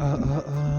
Uh, uh, uh.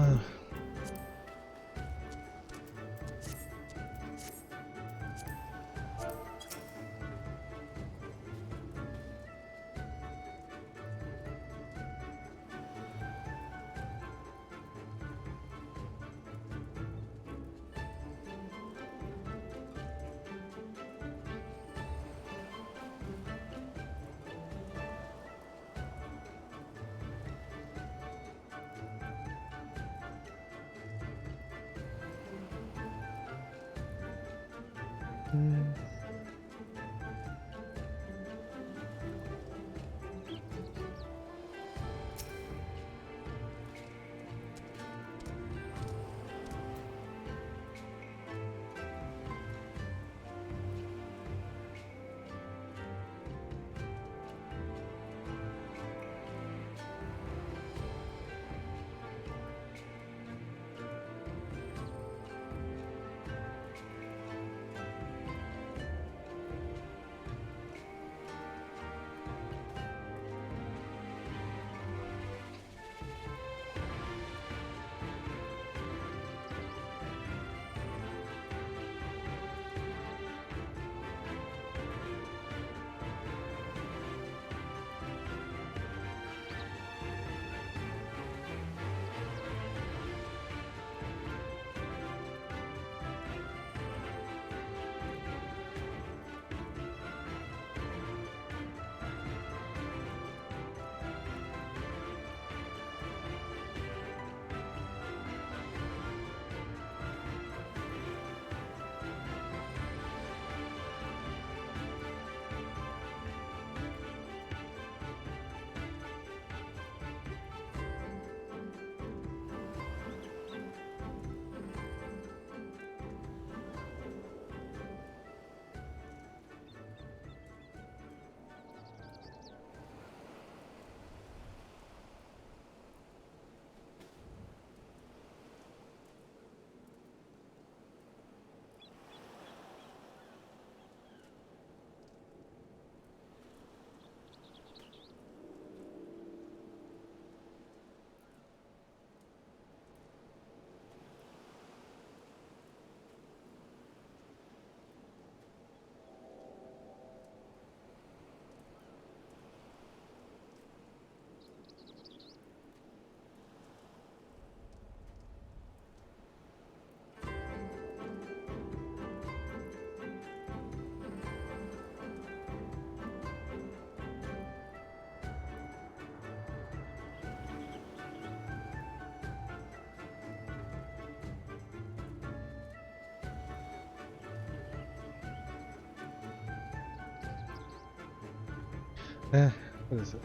What is it?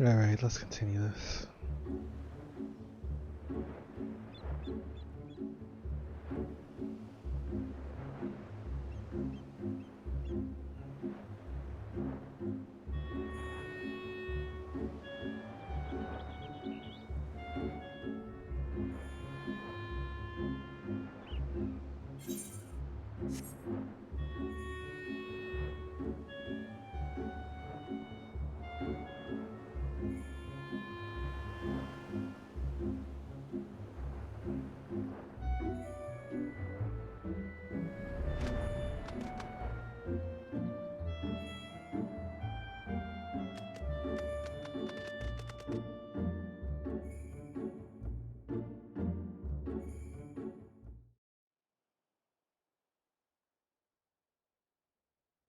Alright, let's continue this.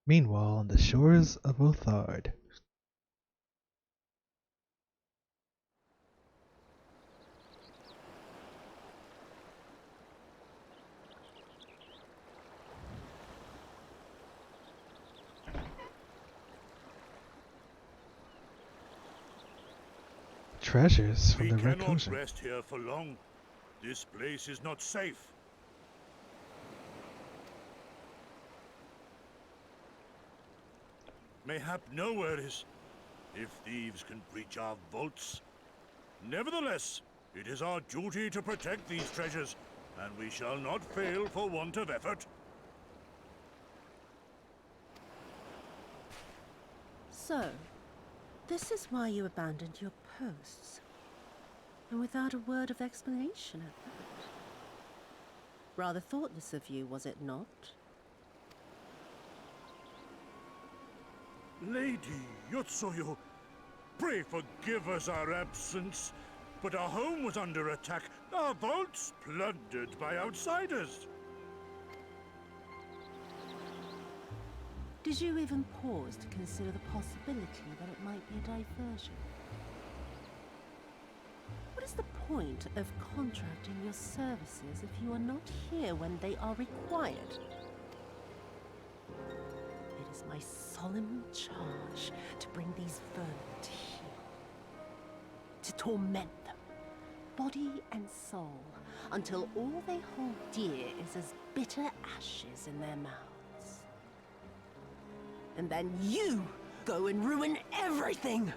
Meanwhile, on the shores of Othard. Treasures from the Red We cannot Ocean. rest here for long. This place is not safe. Mayhap nowhere is, if thieves can breach our vaults. Nevertheless, it is our duty to protect these treasures, and we shall not fail for want of effort. So, this is why you abandoned your posts. And without a word of explanation at that. Rather thoughtless of you, was it not? Lady Yotsuyu, pray forgive us our absence, but our home was under attack, our vaults plundered by outsiders. Did you even pause to consider the possibility that it might be a diversion? What is the point of contracting your services if you are not here when they are required? It is my solemn charge to bring these vermin to heel, to torment them, body and soul, until all they hold dear is as bitter ashes in their mouths. And then you go and ruin everything!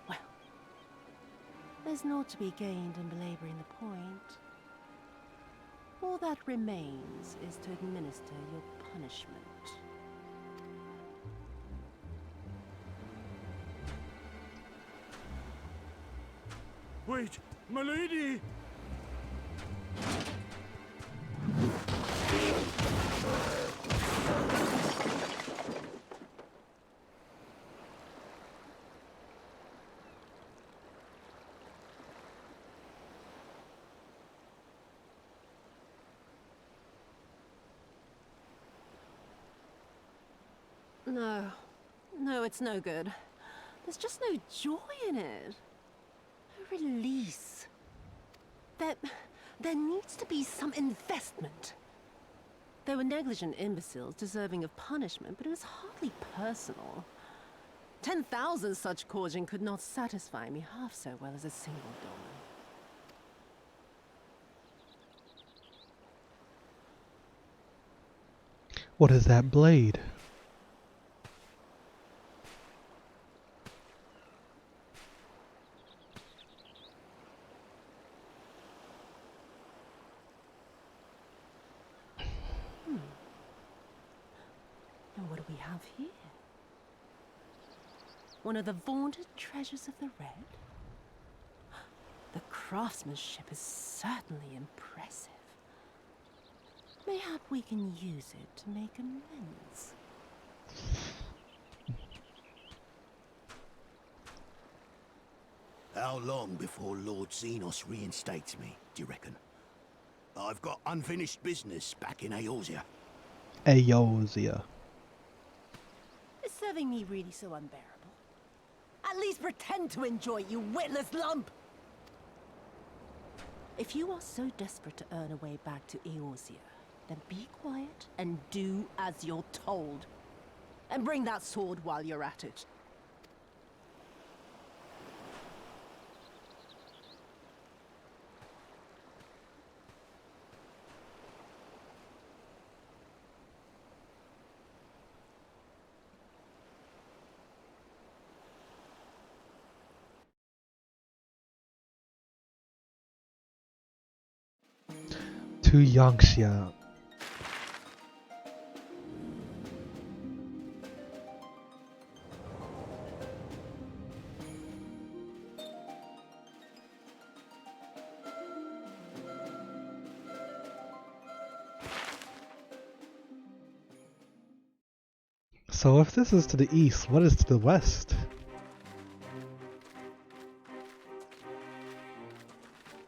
Well, there's naught to be gained in belaboring the point. All that remains is to administer your punishment. Wait, my lady! No, it's no good. There's just no joy in it. No release. There needs to be some investment. They were negligent imbeciles deserving of punishment, but it was hardly personal. 10,000 such Korjin could not satisfy me half so well as a single dollar. What is that blade? And what do we have here? One of the vaunted treasures of the Red? The craftsmanship is certainly impressive. Mayhap we can use it to make amends. How long before Lord Xenos reinstates me, do you reckon? I've got unfinished business back in Eorzea. Eorzea. Is serving me really so unbearable? At least pretend to enjoy, you witless lump! If you are so desperate to earn a way back to Eorzea, Then be quiet and do as you're told. And bring that sword while you're at it. To Yangxia. So if this is to the east, what is to the west?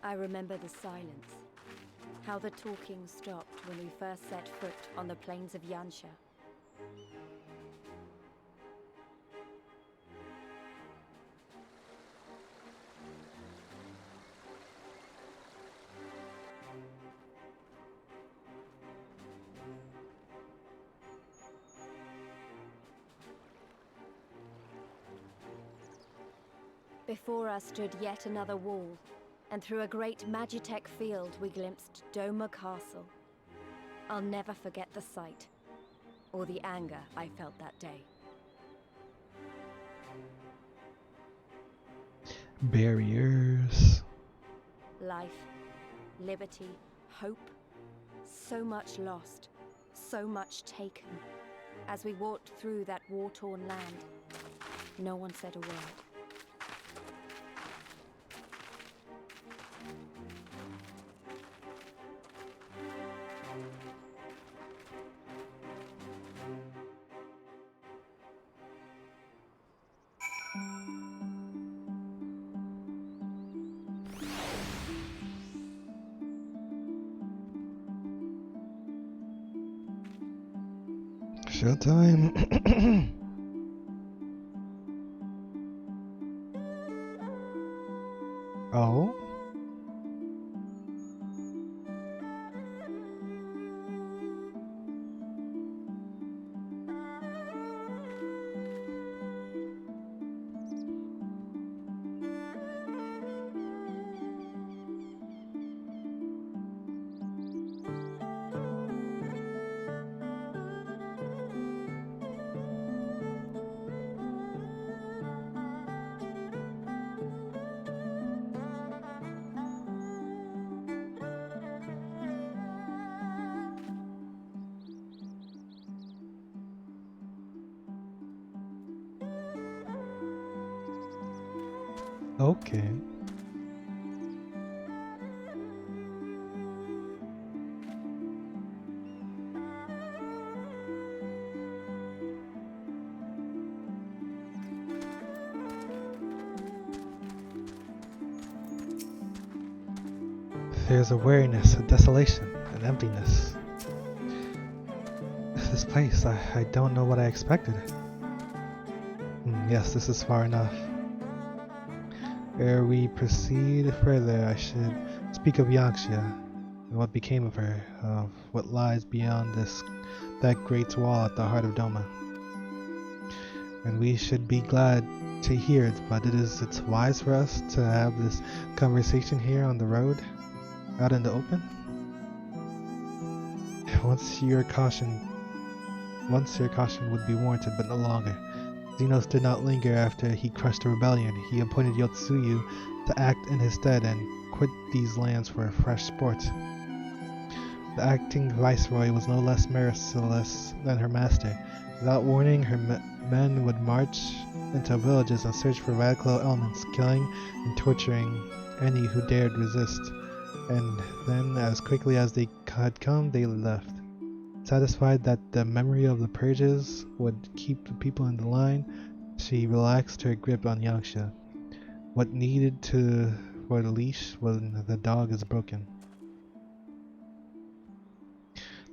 I remember the silence. How the talking stopped when we first set foot on the plains of Yansha. Before us stood yet another wall, and through a great Magitech field we glimpsed Doma Castle. I'll never forget the sight, or the anger I felt that day. Barriers. Life, liberty, hope, so much lost, so much taken. As we walked through that war-torn land, no one said a word. Showtime. Oh? Okay. There's a weariness, a desolation, an emptiness. This place, I don't know what I expected. Yes, this is far enough. Ere we proceed further, I should speak of Yaxia, and what became of her, of what lies beyond that great wall at the heart of Doma. And we should be glad to hear it, but it's wise for us to have this conversation here on the road, out in the open. Once your caution would be warranted, but no longer. Xenos did not linger after he crushed the rebellion. He appointed Yotsuyu to act in his stead and quit these lands for fresh sport. The acting viceroy was no less merciless than her master. Without warning, her men would march into villages and search for radical elements, killing and torturing any who dared resist. And then, as quickly as they had come, they left. Satisfied that the memory of the purges would keep the people in the line, she relaxed her grip on Yaxia. What needed for the leash when the dog is broken.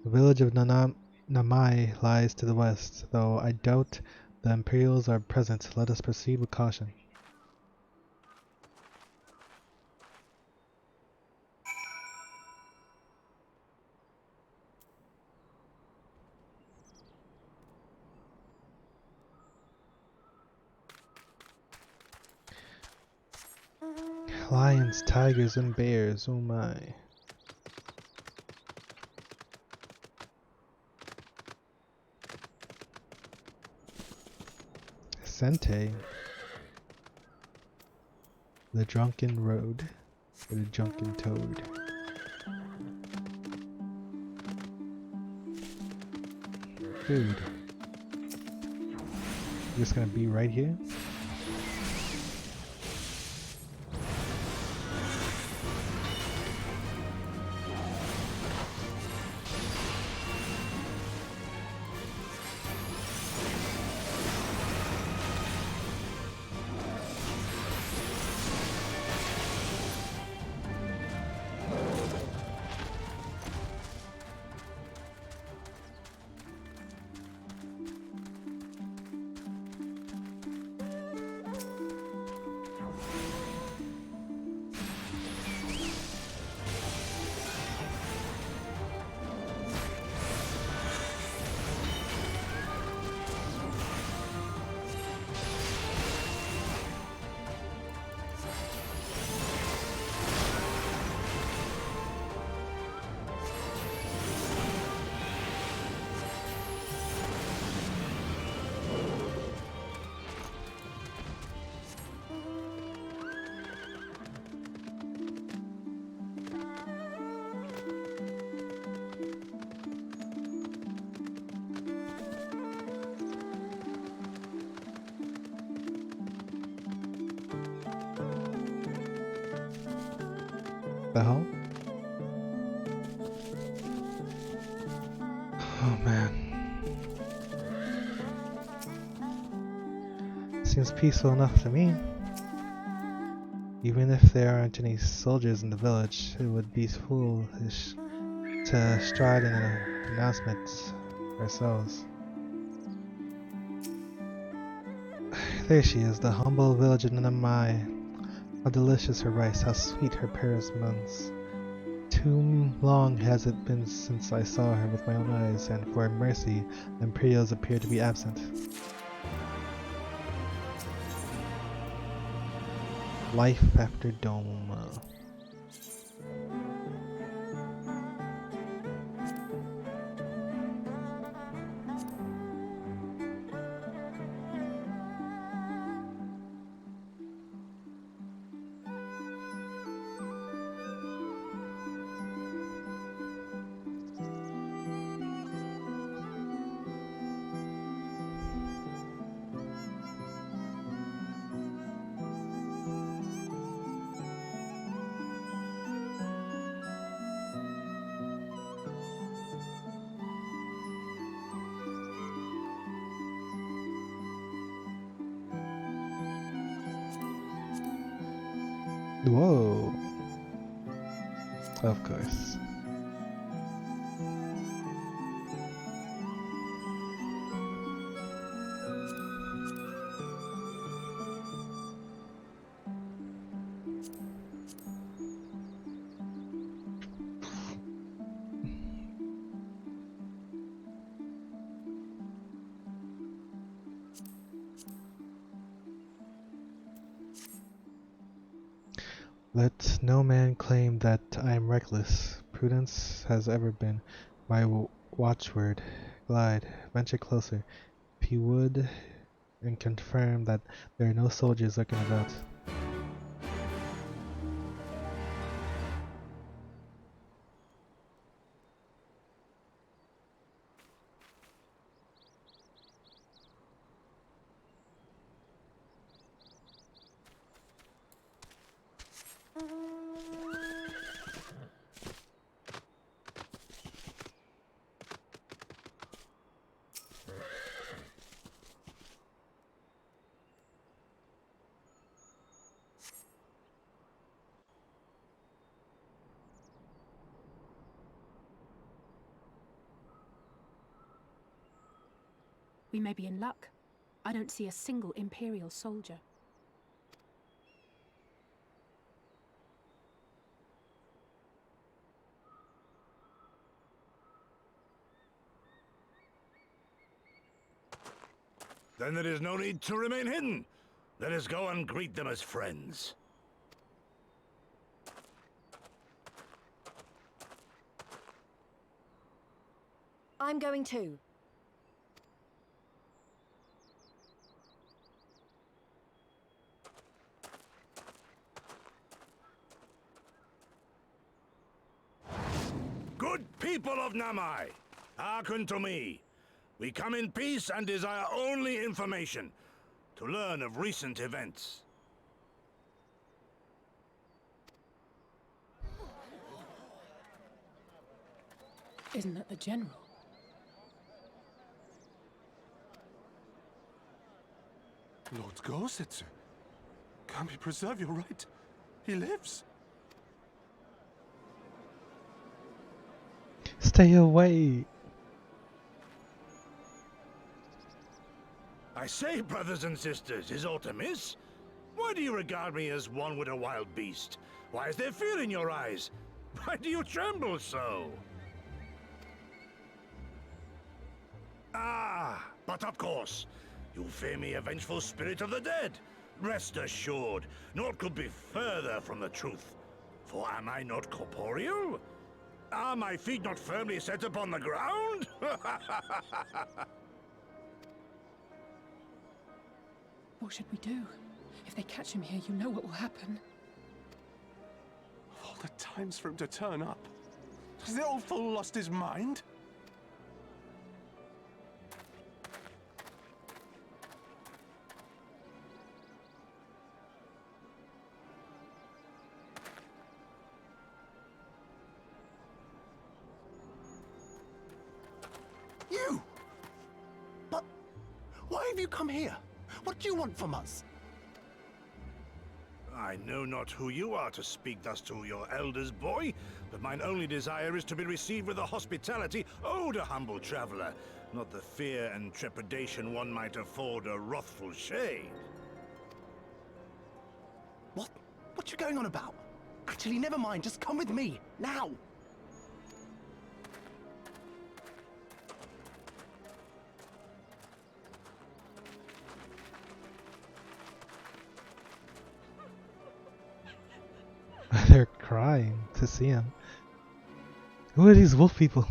The village of Namai lies to the west, though I doubt the Imperials are present. Let us proceed with caution. Lions, tigers, and bears, oh my. Sente. The drunken road. Or the drunken toad. Dude. Just gonna be right here? The hell? Oh man. Seems peaceful enough to me. Even if there aren't any soldiers in the village, it would be foolish to stride in an announcement ourselves. There she is, the humble village of Namai. How delicious her rice, how sweet her perismans. Too long has it been since I saw her with my own eyes, and for mercy, the Imperials appear to be absent. Life after Dome. Whoa. Of course. Let no man claim that I am reckless. Prudence has ever been my watchword. Glide, venture closer, if you would, and confirm that there are no soldiers lurking about. We may be in luck. I don't see a single Imperial soldier. Then there is no need to remain hidden. Let us go and greet them as friends. I'm going too. Good people of Namai, hearken to me. We come in peace and desire only information to learn of recent events. Isn't that the general? Lord Gosetsu. Kami, preserve your right. He lives. Stay away! I say, brothers and sisters, is aught amiss? Why do you regard me as one with a wild beast? Why is there fear in your eyes? Why do you tremble so? Ah, but of course, you fear me, a vengeful spirit of the dead. Rest assured, naught could be further from the truth. For am I not corporeal? Are my feet not firmly set upon the ground? What should we do? If they catch him here, you know what will happen. Of all the times for him to turn up. Has the old fool lost his mind? You! But why have you come here? What do you want from us? I know not who you are to speak thus to your elders, boy, but mine only desire is to be received with the hospitality owed a humble traveler, not the fear and trepidation one might afford a wrathful shade. What? What you going on about? Actually, never mind. Just come with me, now! They're crying to see him. Who are these wolf people?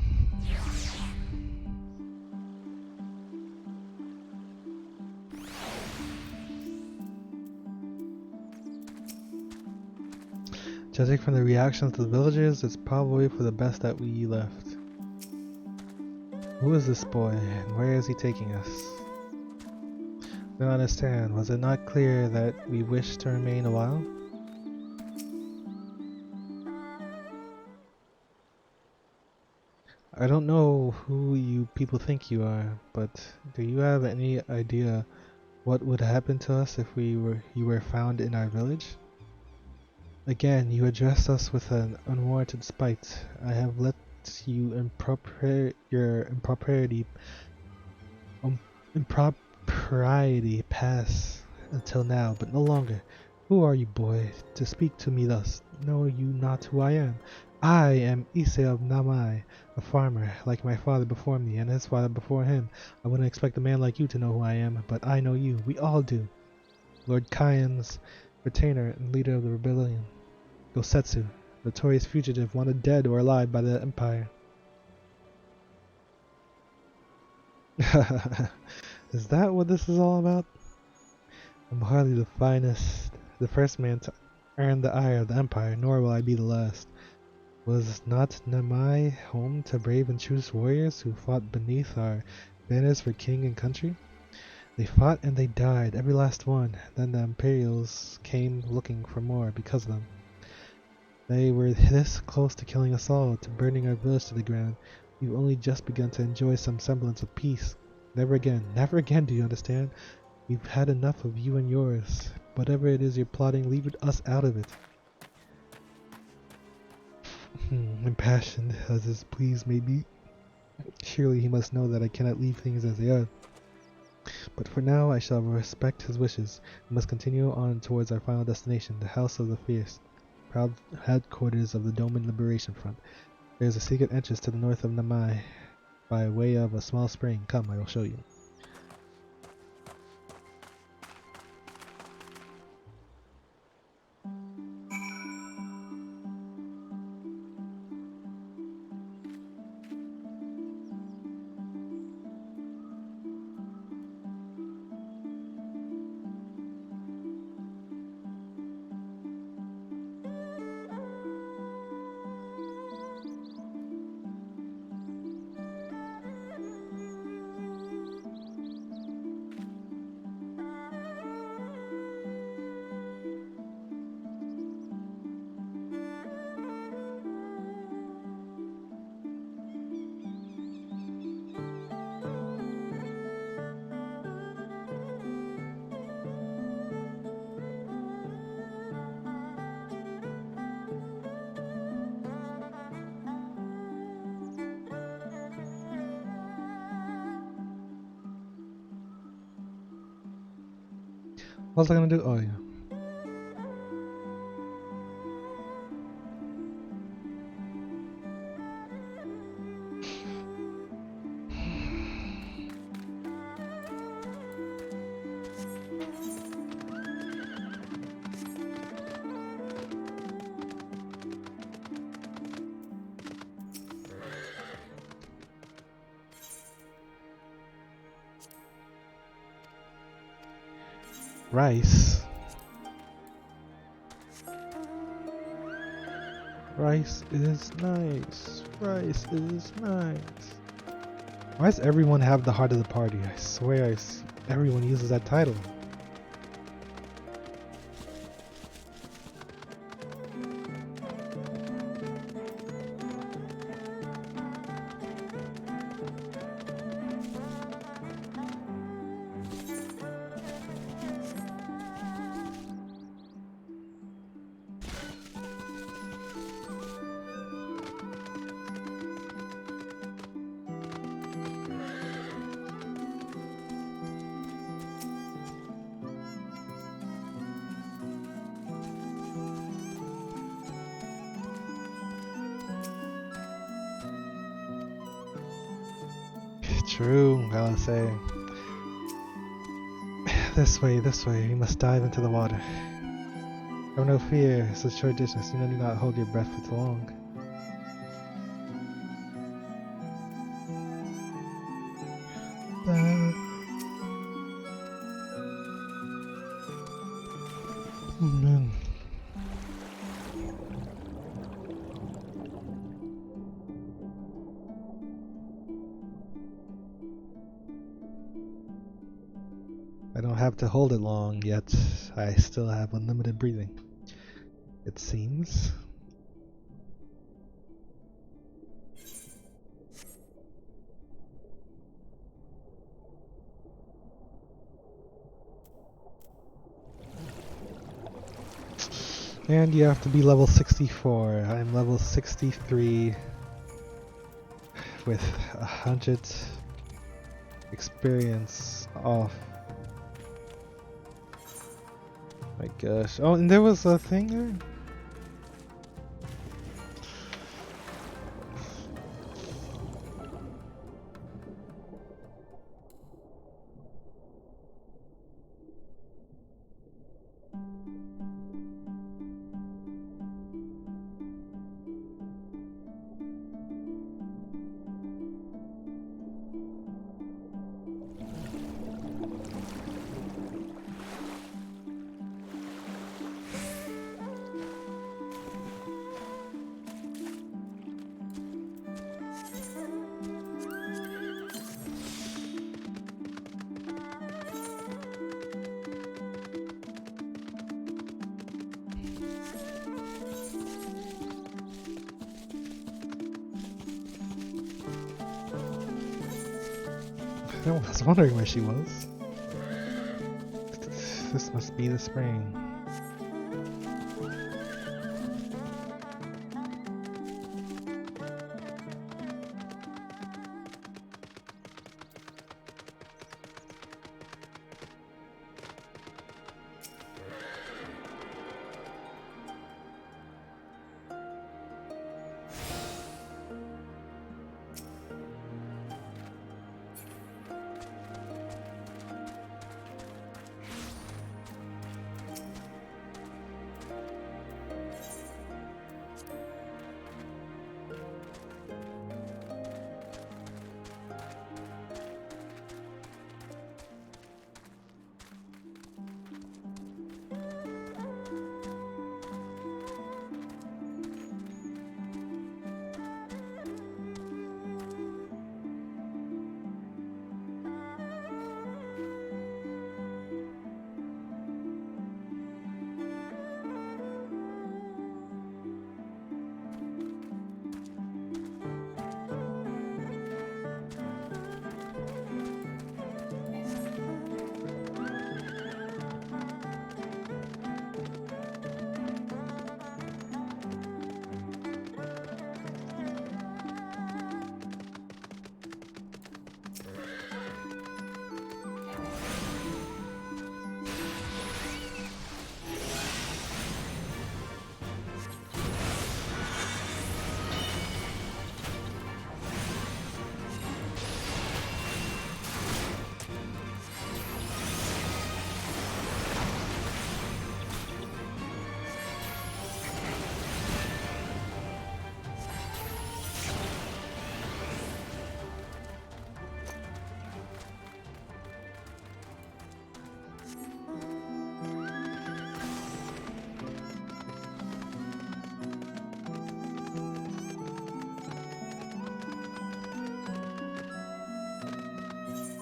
Judging from the reactions of the villagers, it's probably for the best that we left. Who is this boy, and where is he taking us? I don't understand. Was it not clear that we wish to remain a while? I don't know who you people think you are, but do you have any idea what would happen to us if you were found in our village? Again, you address us with an unwarranted spite. I have let your impropriety pass until now, but no longer. Who are you, boy, to speak to me thus? Know you not who I am? I am Ise of Namai, a farmer, like my father before me, and his father before him. I wouldn't expect a man like you to know who I am, but I know you. We all do. Lord Kyan's retainer and leader of the rebellion. Gosetsu, notorious fugitive, wanted dead or alive by the Empire. Is that what this is all about? I'm hardly the first man to earn the ire of the Empire, nor will I be the last. Was not Namai home to brave and true warriors who fought beneath our banners for king and country? They fought and they died, every last one. Then the Imperials came looking for more because of them. They were this close to killing us all, to burning our village to the ground. We've only just begun to enjoy some semblance of peace. Never again, do you understand? We've had enough of you and yours. Whatever it is you're plotting, leave us out of it. Impassioned as his pleas may be, surely he must know that I cannot leave things as they are. But for now, I shall respect his wishes. We must continue on towards our final destination, the House of the Fierce, proud headquarters of the Doman Liberation Front. There is a secret entrance to the north of Namai, by way of a small spring. Come, I will show you. What was I gonna do? Oh, yeah. Rice. Rice is nice. Rice is nice. Why does everyone have the heart of the party? I swear everyone uses that title. True, I'll say. This way, we must dive into the water. Have no fear, it's a short distance, you need not hold your breath for too long. Man. I don't have to hold it long, yet I still have unlimited breathing. It seems. And you have to be level 64. I'm level 63 with 100 experience off. My gosh. Oh, and there was a thing there? I was wondering where she was. This must be the spring.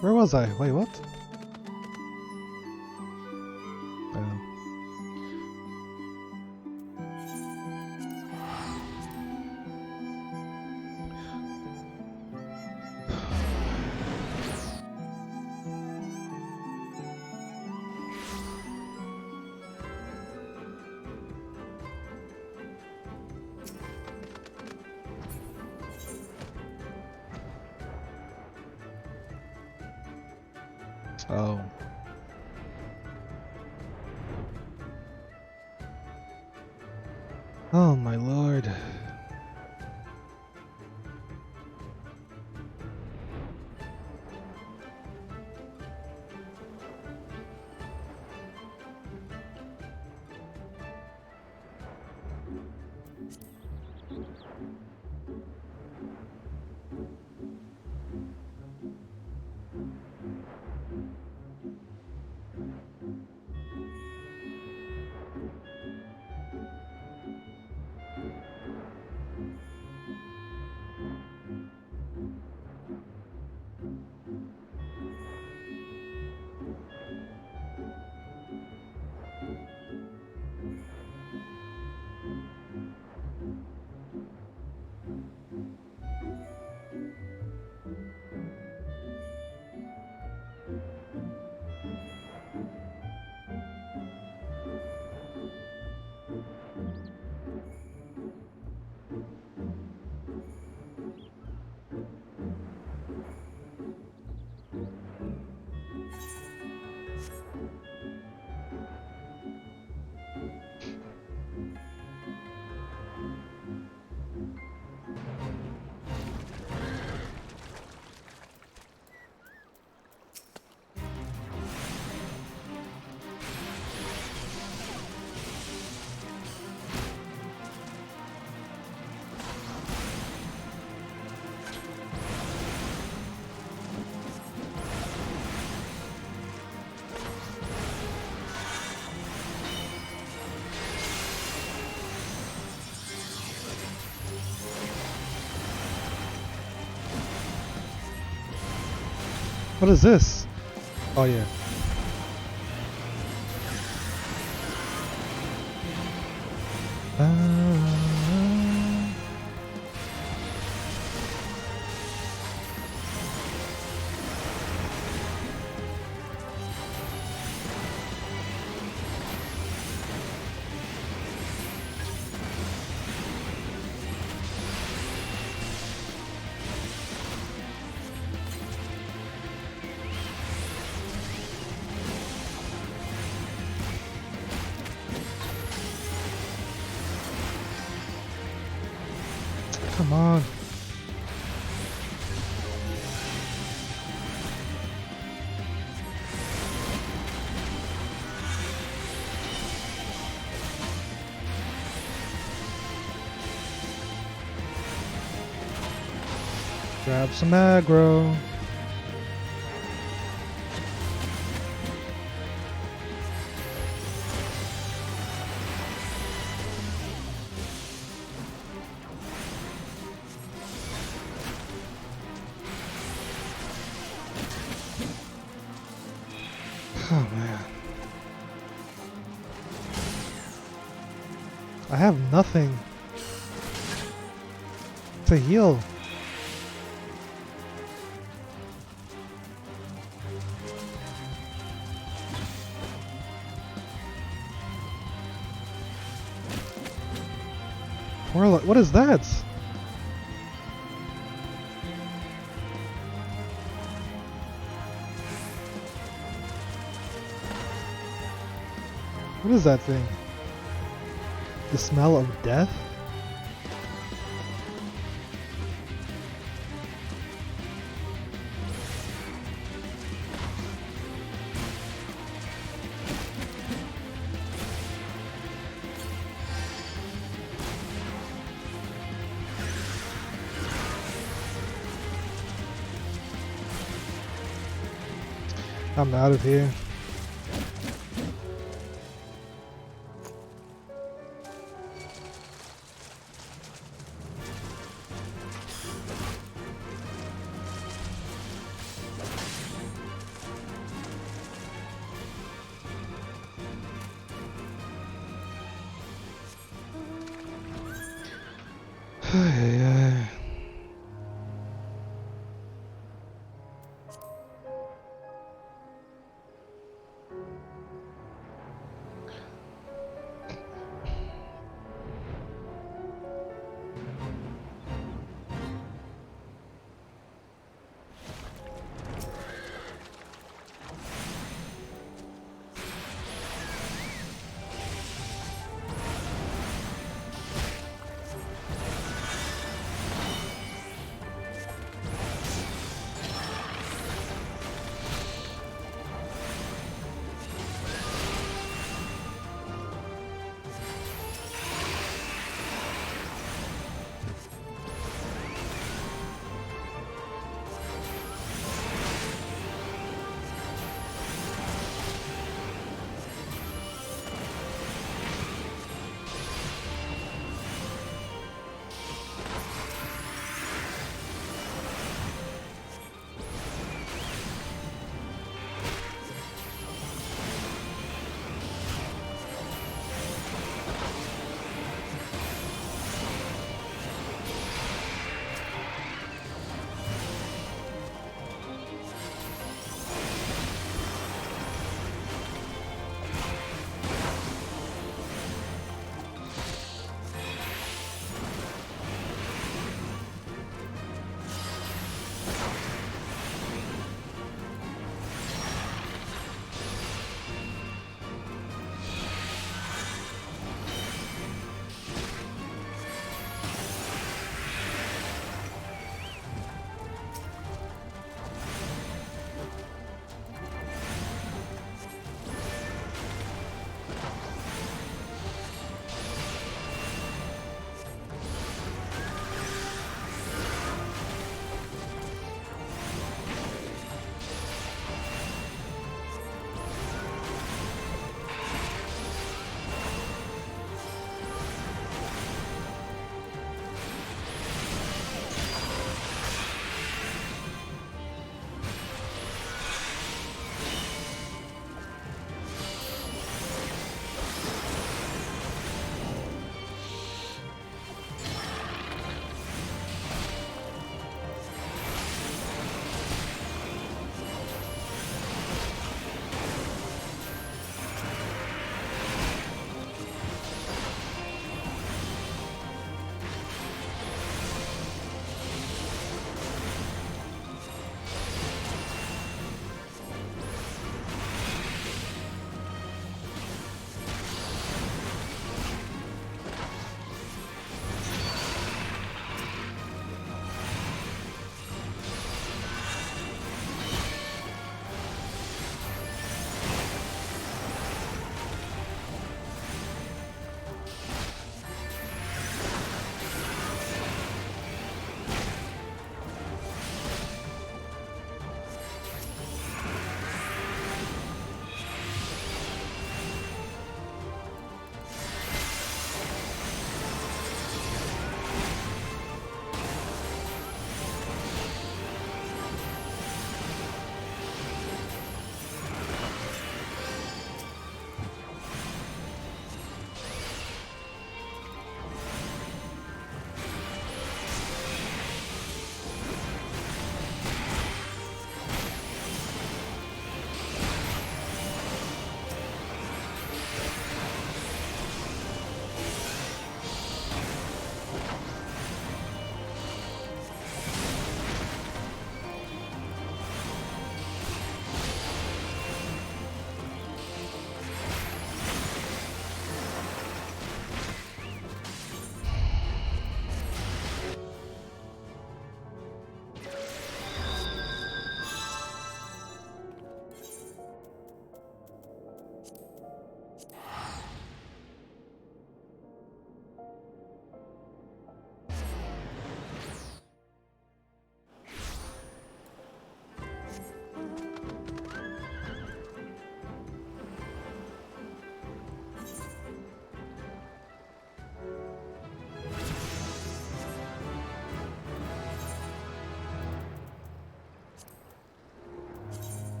Where was I? Wait, what? Oh. Oh my lord. What is this? Oh yeah. Come on. Grab some aggro. Oh man. I have nothing to heal. What is that? What is that thing? The smell of death? I'm out of here. Yeah.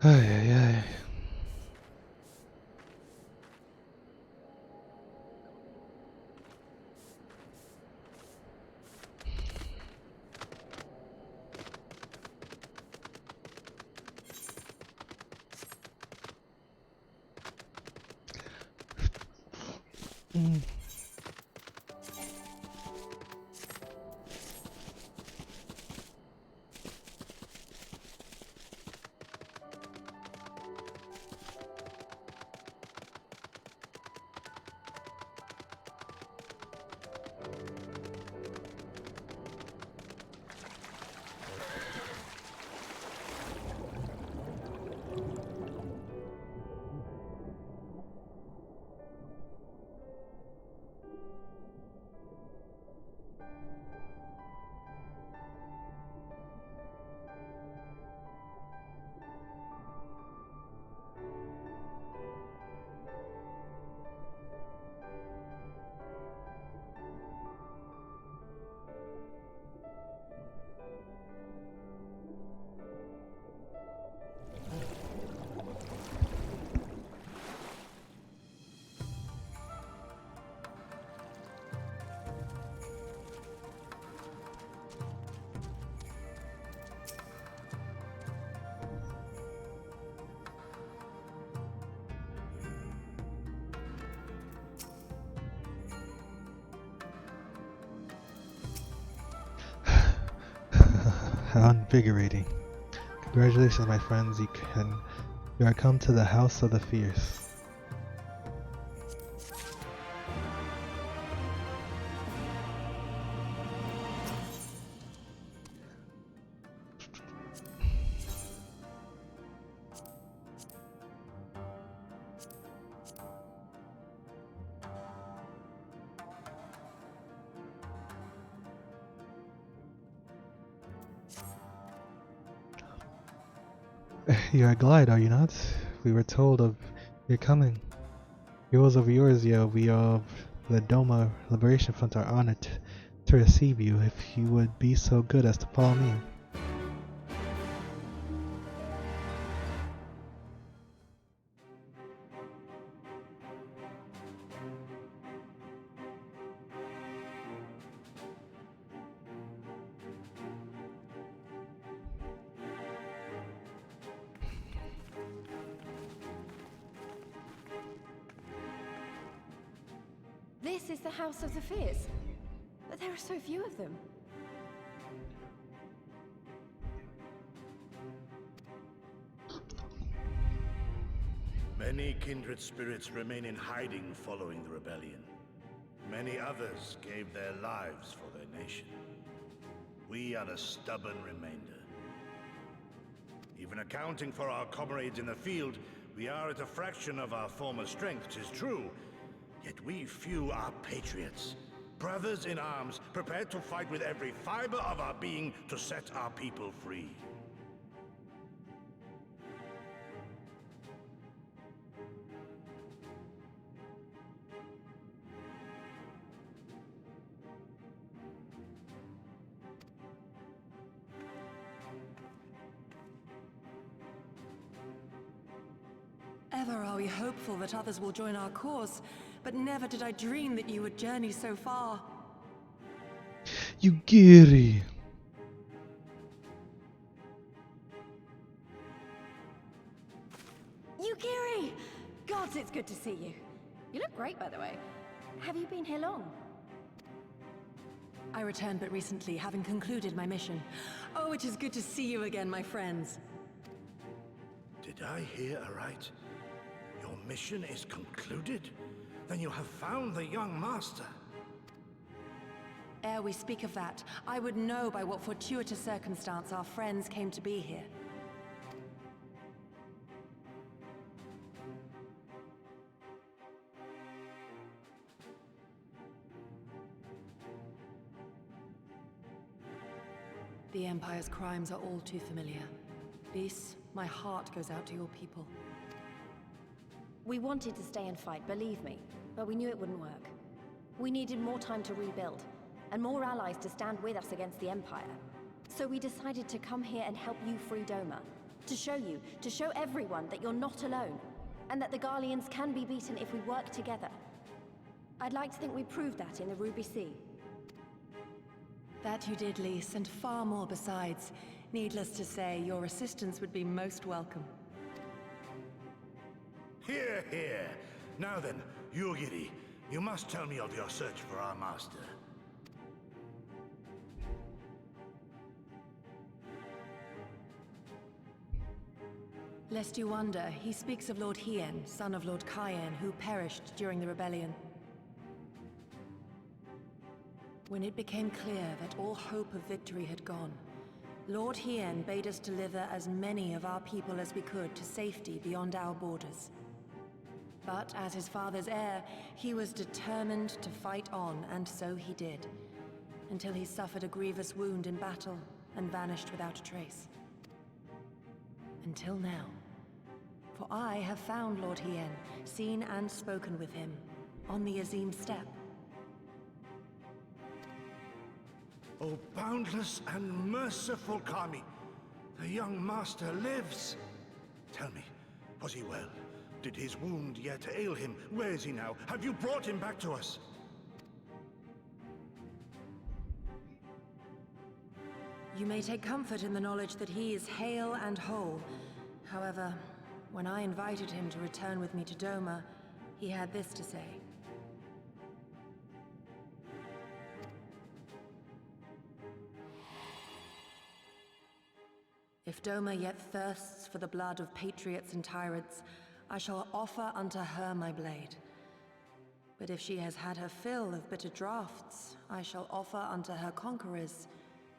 Ay, ay, ay. Mm. How invigorating. Congratulations, my friends. You are come to the House of the Fierce. You are glad, are you not? We were told of your coming. Heroes of yours, yeah, we of the Doma Liberation Front are honored to receive you if you would be so good as to follow me. This is the House of the Fierce, but there are so few of them. Many kindred spirits remain in hiding following the rebellion. Many others gave their lives for their nation. We are a stubborn remainder. Even accounting for our comrades in the field, we are at a fraction of our former strength, 'tis true. Yet we few are patriots. Brothers in arms, prepared to fight with every fiber of our being to set our people free. Ever are we hopeful that others will join our cause, but never did I dream that you would journey so far. Yugiri! Yugiri! Gods, it's good to see you. You look great, by the way. Have you been here long? I returned but recently, having concluded my mission. Oh, it is good to see you again, my friends. Did I hear aright? Your mission is concluded? Then you have found the young master. Ere we speak of that, I would know by what fortuitous circumstance our friends came to be here. The Empire's crimes are all too familiar. Beast, my heart goes out to your people. We wanted to stay and fight, believe me, but we knew it wouldn't work. We needed more time to rebuild, and more allies to stand with us against the Empire. So we decided to come here and help you free Doma, to show you, to show everyone that you're not alone, and that the Garleans can be beaten if we work together. I'd like to think we proved that in the Ruby Sea. That you did, Lys, and far more besides. Needless to say, your assistance would be most welcome. Hear, hear. Now then, Yugiri, you must tell me of your search for our master. Lest you wonder, he speaks of Lord Hien, son of Lord Cayenne, who perished during the rebellion. When it became clear that all hope of victory had gone, Lord Hien bade us deliver as many of our people as we could to safety beyond our borders. But as his father's heir, he was determined to fight on, and so he did, until he suffered a grievous wound in battle and vanished without a trace. Until now. For I have found Lord Hien, seen and spoken with him, on the Azim steppe. O boundless and merciful Kami, the young master lives. Tell me, was he well? Did his wound yet ail him? Where is he now? Have you brought him back to us? You may take comfort in the knowledge that he is hale and whole. However, when I invited him to return with me to Doma, he had this to say. If Doma yet thirsts for the blood of patriots and tyrants, I shall offer unto her my blade. But if she has had her fill of bitter draughts, I shall offer unto her conquerors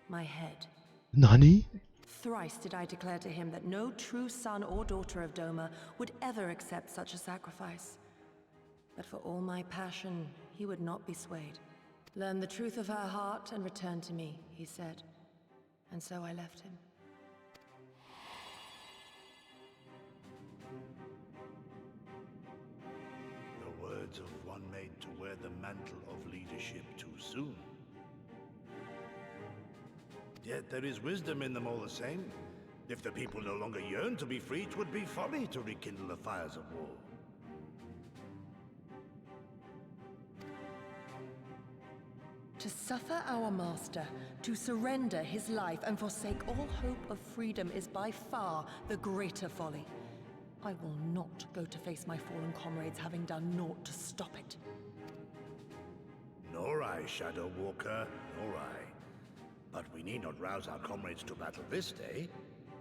my head. Nani? Thrice did I declare to him that no true son or daughter of Doma would ever accept such a sacrifice. But for all my passion, he would not be swayed. Learn the truth of her heart and return to me, he said. And so I left him. The words of one made to wear the mantle of leadership too soon. Yet there is wisdom in them all the same. If the people no longer yearn to be free, it would be folly to rekindle the fires of war. To suffer our master, to surrender his life and forsake all hope of freedom is by far the greater folly. I will not go to face my fallen comrades having done naught to stop it. Nor I, Shadow Walker, nor I. But we need not rouse our comrades to battle this day.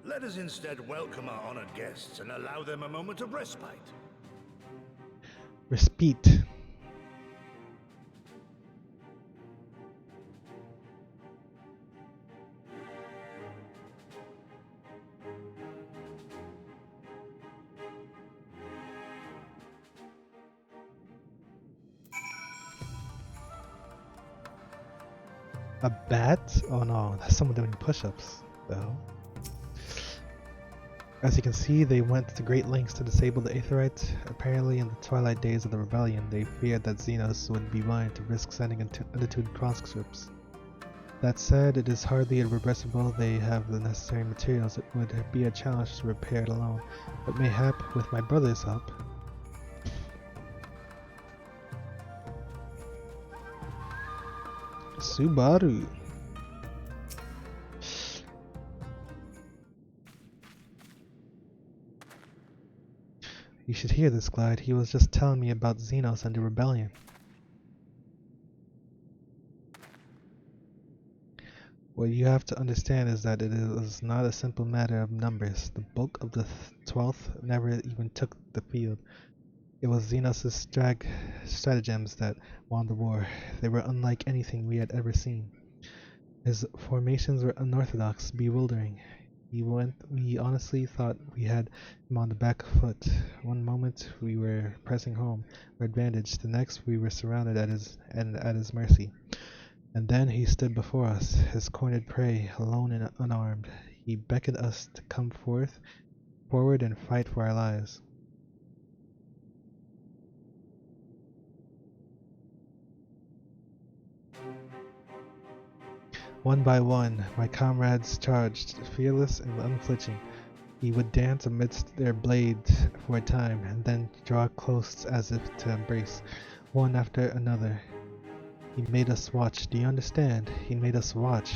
Let us instead welcome our honored guests and allow them a moment of respite. Respite. A bat? Oh no, that's someone doing push-ups, though. As you can see, they went to great lengths to disable the Aetheryte. Apparently, in the twilight days of the rebellion, they feared that Xenos would be willing to risk sending unattuned conscripts. That said, it is hardly irreversible. They have the necessary materials. It would be a challenge to repair it alone, but mayhap, with my brother's help. Subaru. You should hear this, Glide. He was just telling me about Xenos and the rebellion. What you have to understand is that it is not a simple matter of numbers. The bulk of the 12th never even took the field. It was Xenos' stratagems that won the war. They were unlike anything we had ever seen. His formations were unorthodox, bewildering. We honestly thought we had him on the back foot. One moment we were pressing home, our advantage. The next we were surrounded at his mercy. And then he stood before us, his cornered prey, alone and unarmed. He beckoned us to come forward and fight for our lives. One by one, my comrades charged, fearless and unflinching. He would dance amidst their blades for a time, and then draw close as if to embrace, one after another. He made us watch. Do you understand? He made us watch.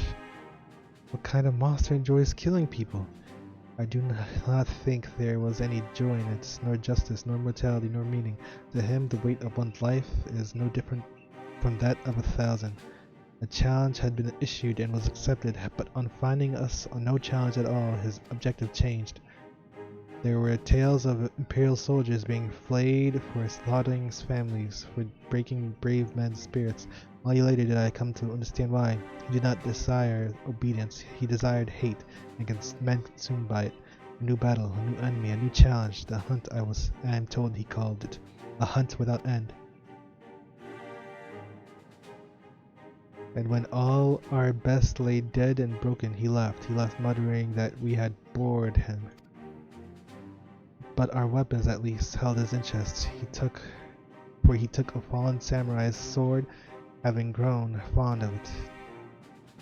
What kind of monster enjoys killing people? I do not think there was any joy in it, nor justice, nor mortality, nor meaning. To him, the weight of one's life is no different from that of 1,000. A challenge had been issued and was accepted, but on finding us no challenge at all, his objective changed. There were tales of imperial soldiers being flayed for slaughtering families, for breaking brave men's spirits. Only later did I come to understand why. He did not desire obedience, he desired hate, and men consumed by it. A new battle, a new enemy, a new challenge. The hunt I am told he called it. A hunt without end. And when all our best lay dead and broken, he left. He left muttering that we had bored him. But our weapons at least held his interest. He took a fallen samurai's sword, having grown fond of it.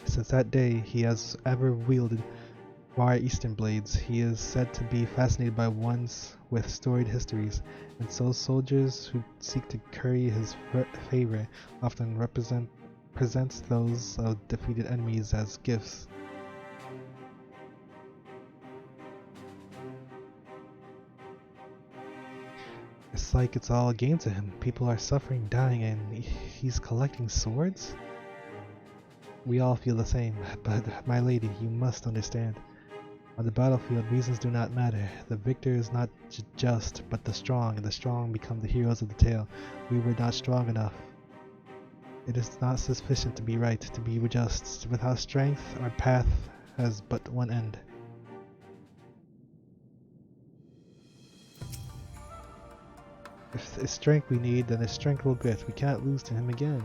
Since that day he has ever wielded Far Eastern blades. He is said to be fascinated by ones with storied histories, and so soldiers who seek to curry his favor often presents those of defeated enemies as gifts. It's like it's all a game to him. People are suffering, dying, and he's collecting swords? We all feel the same, but my lady, you must understand. On the battlefield, reasons do not matter. The victor is not just, but the strong, and the strong become the heroes of the tale. We were not strong enough. It is not sufficient to be right, to be just. Without strength, our path has but one end. If it's strength we need, then it's strength we'll get. We can't lose to him again.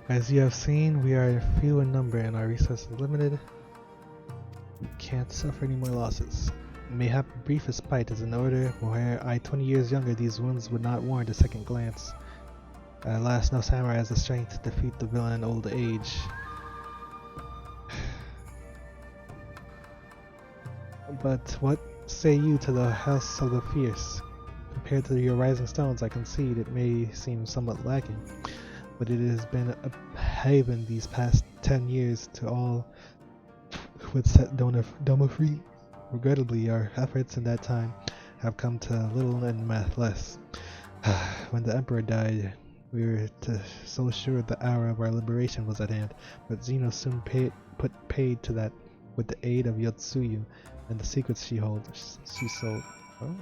As you have seen, we are few in number and our resources limited. We can't suffer any more losses. Mayhap a brief respite is in order. Were I 20 years younger, these wounds would not warrant a second glance. At last, no samurai has the strength to defeat the villain in old age. But what say you to the House of the Fierce? Compared to your rising stones, I concede it may seem somewhat lacking, but it has been a haven these past 10 years to all who would set Doma free. Regrettably, our efforts in that time have come to little and less. When the Emperor died, we were so sure the hour of our liberation was at hand, but Zeno soon put paid to that with the aid of Yotsuyu and the secrets she sold. Oh.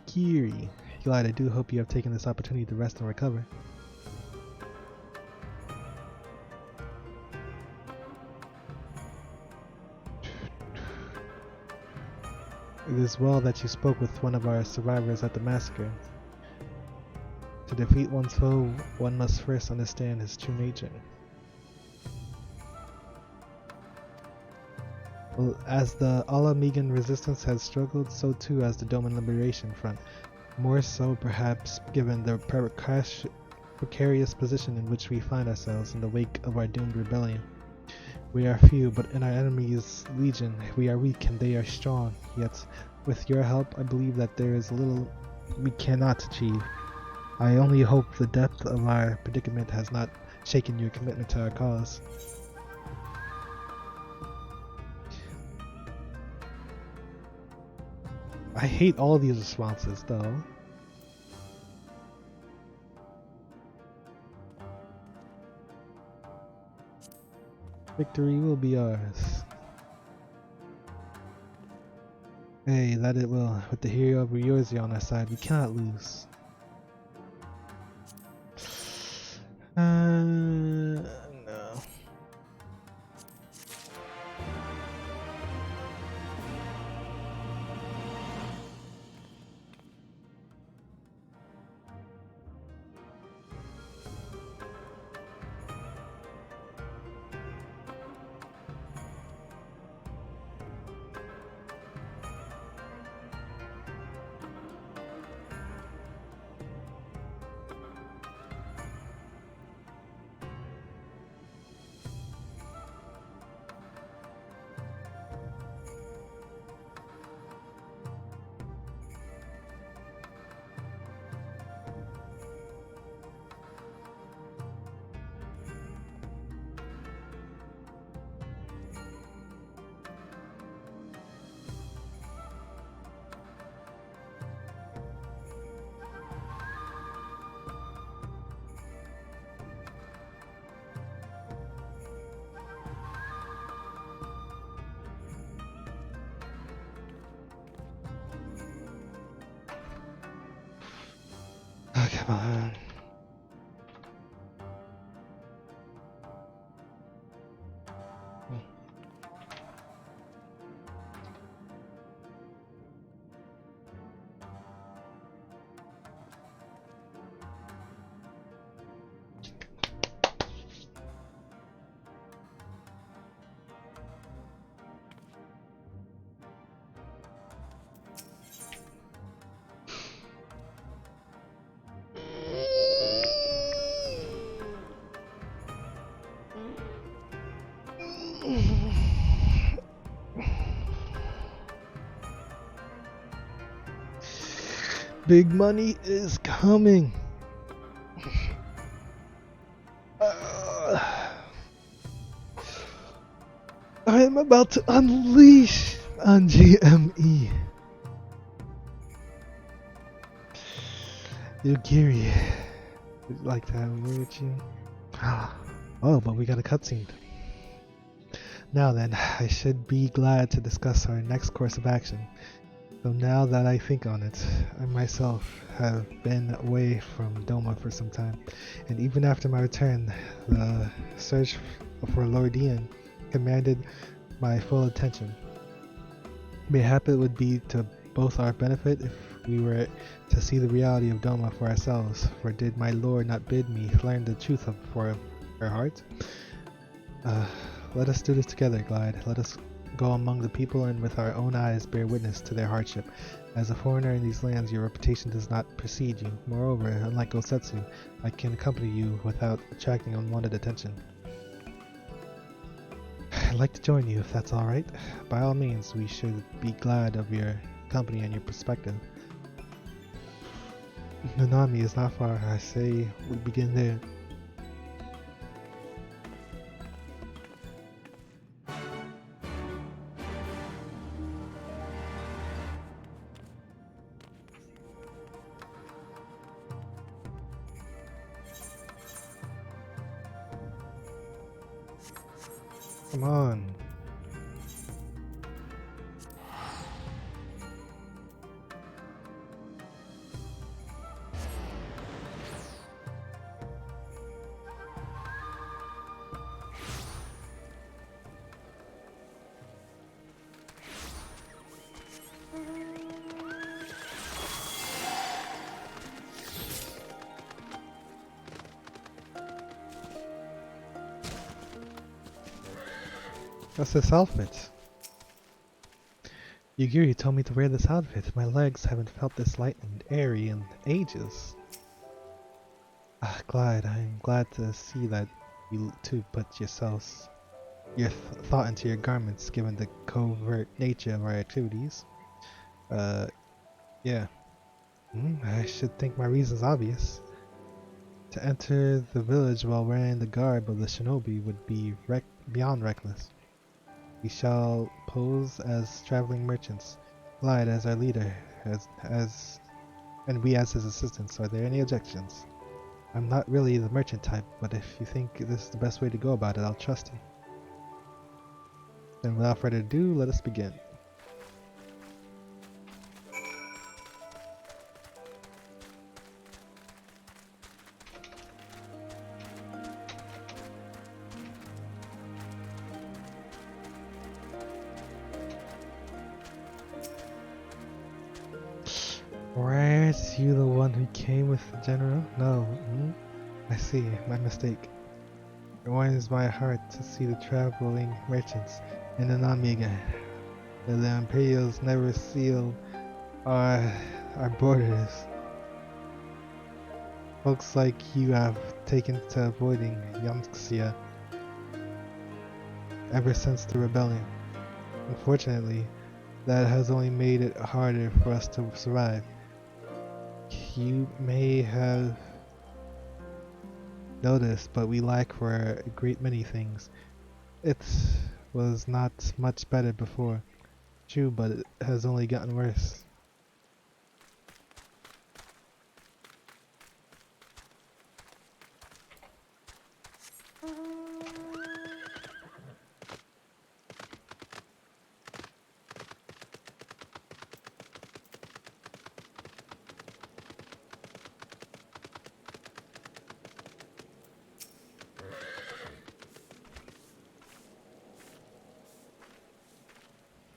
Giri, glad I do hope you have taken this opportunity to rest and recover. It is well that you spoke with one of our survivors at the massacre. To defeat one's foe, one must first understand his true nature. Well, as the Ala-Megan resistance has struggled, so too has the Doman Liberation Front. More so, perhaps, given the precarious position in which we find ourselves in the wake of our doomed rebellion. We are few, but in our enemy's legion, we are weak and they are strong. Yet, with your help, I believe that there is little we cannot achieve. I only hope the depth of our predicament has not shaken your commitment to our cause. I hate all these responses, though. Victory will be ours. Hey, that it will. With the hero of Ryozi on our side, we cannot lose. No. Oh, come on. Big money is coming. I am about to unleash on GME. Yugiri, would you like to have a word with you? Oh, but we got a cutscene. Now then, I should be glad to discuss our next course of action. Though now that I think on it, I myself have been away from Doma for some time, and even after my return, the search for Lord Ian commanded my full attention. Mayhap it would be to both our benefit if we were to see the reality of Doma for ourselves. For did my lord not bid me learn the truth for her heart? Let us do this together, Glide. Let us go among the people and with our own eyes bear witness to their hardship. As a foreigner in these lands, your reputation does not precede you. Moreover, unlike Gosetsu, I can accompany you without attracting unwanted attention. I'd like to join you if that's alright. By all means, we should be glad of your company and your perspective. Nanami is not far. I say we begin there. Come on. What's this outfit? Yugiri told me to wear this outfit. My legs haven't felt this light and airy in ages. Ah, Glide, I'm glad to see that you too put your thought into your garments, given the covert nature of our activities. Yeah. I should think my reason's obvious. To enter the village while wearing the garb of the shinobi would be beyond reckless. We shall pose as traveling merchants, Glide as our leader, and we as his assistants. Are there any objections? I'm not really the merchant type, but if you think this is the best way to go about it, I'll trust you. Then without further ado, let us begin. Right, you the one who came with the general? No, I see, my mistake. It warms my heart to see the traveling merchants in Nanami again. The Imperials never seal our borders. Folks like you have taken to avoiding Yamxia ever since the rebellion. Unfortunately, that has only made it harder for us to survive. You may have noticed, but we lack for a great many things. It was not much better before. True, but it has only gotten worse.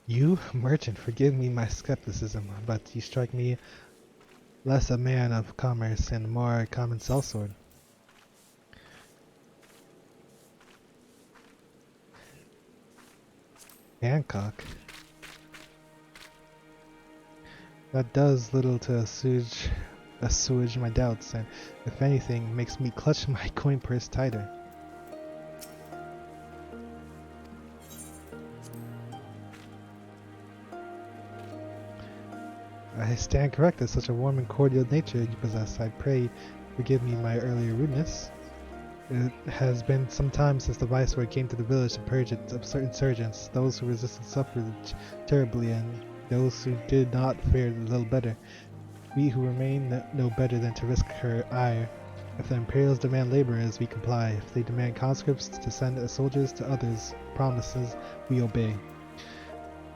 You, merchant, forgive me my skepticism, but you strike me less a man of commerce and more a common sellsword. Hancock? That does little to assuage my doubts, and if anything, makes me clutch my coin purse tighter. I stand corrected. Such a warm and cordial nature you possess. I pray forgive me my earlier rudeness. It has been some time since the Viceroy came to the village to purge it of certain insurgents. Those who resisted suffered terribly, and those who did not fared a little better. We who remain know better than to risk her ire. If the Imperials demand laborers, we comply. If they demand conscripts to send as soldiers to others' promises, we obey.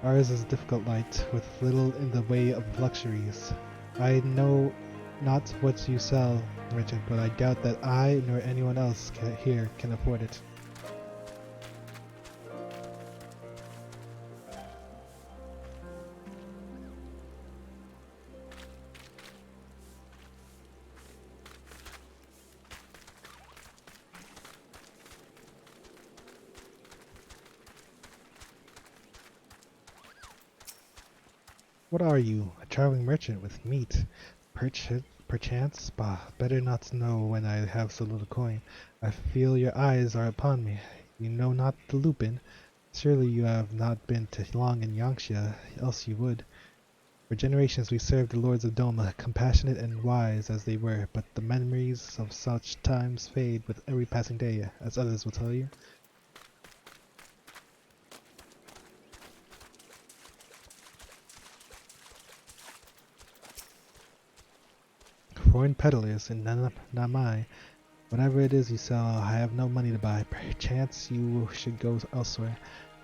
Ours is a difficult life, with little in the way of luxuries. I know not what you sell, merchant, but I doubt that I nor anyone else here can afford it. What are you? A traveling merchant with meat? Perchance? Bah, better not to know when I have so little coin. I feel your eyes are upon me. You know not the Lupin? Surely you have not been too long in Yangxia, else you would. For generations we served the lords of Doma, compassionate and wise as they were, but the memories of such times fade with every passing day, as others will tell you. Foreign peddlers in Namai. Whatever it is you sell, I have no money to buy. Perchance you should go elsewhere.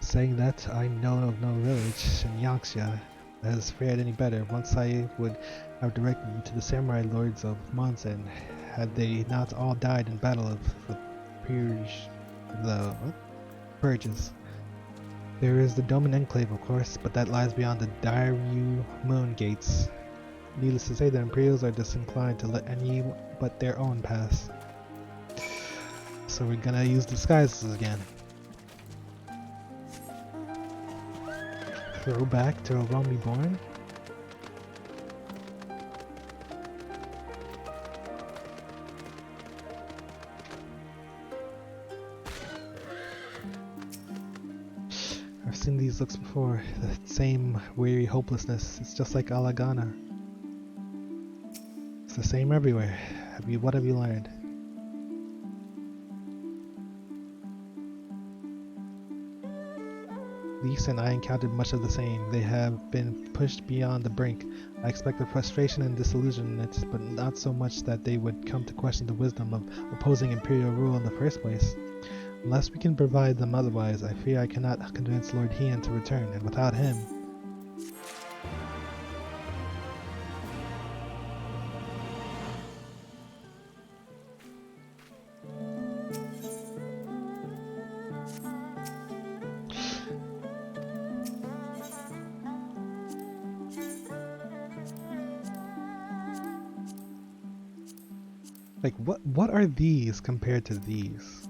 Saying that, I know of no village in Yangxia that has fared any better. Once I would have directed you to the samurai lords of Monzen, had they not all died in battle of the purges. There is the Doman Enclave, of course, but that lies beyond the Dairyu Moon Gates. Needless to say, the Imperials are disinclined to let any but their own pass. So we're gonna use disguises again. Throw back to a Realm Reborn. I've seen these looks before. The same weary hopelessness. It's just like Alagana. It's the same everywhere. What have you learned? Lise and I encountered much of the same. They have been pushed beyond the brink. I expected frustration and disillusionment, but not so much that they would come to question the wisdom of opposing imperial rule in the first place. Unless we can provide them otherwise, I fear I cannot convince Lord Heian to return, and without him... Like, what are these compared to these?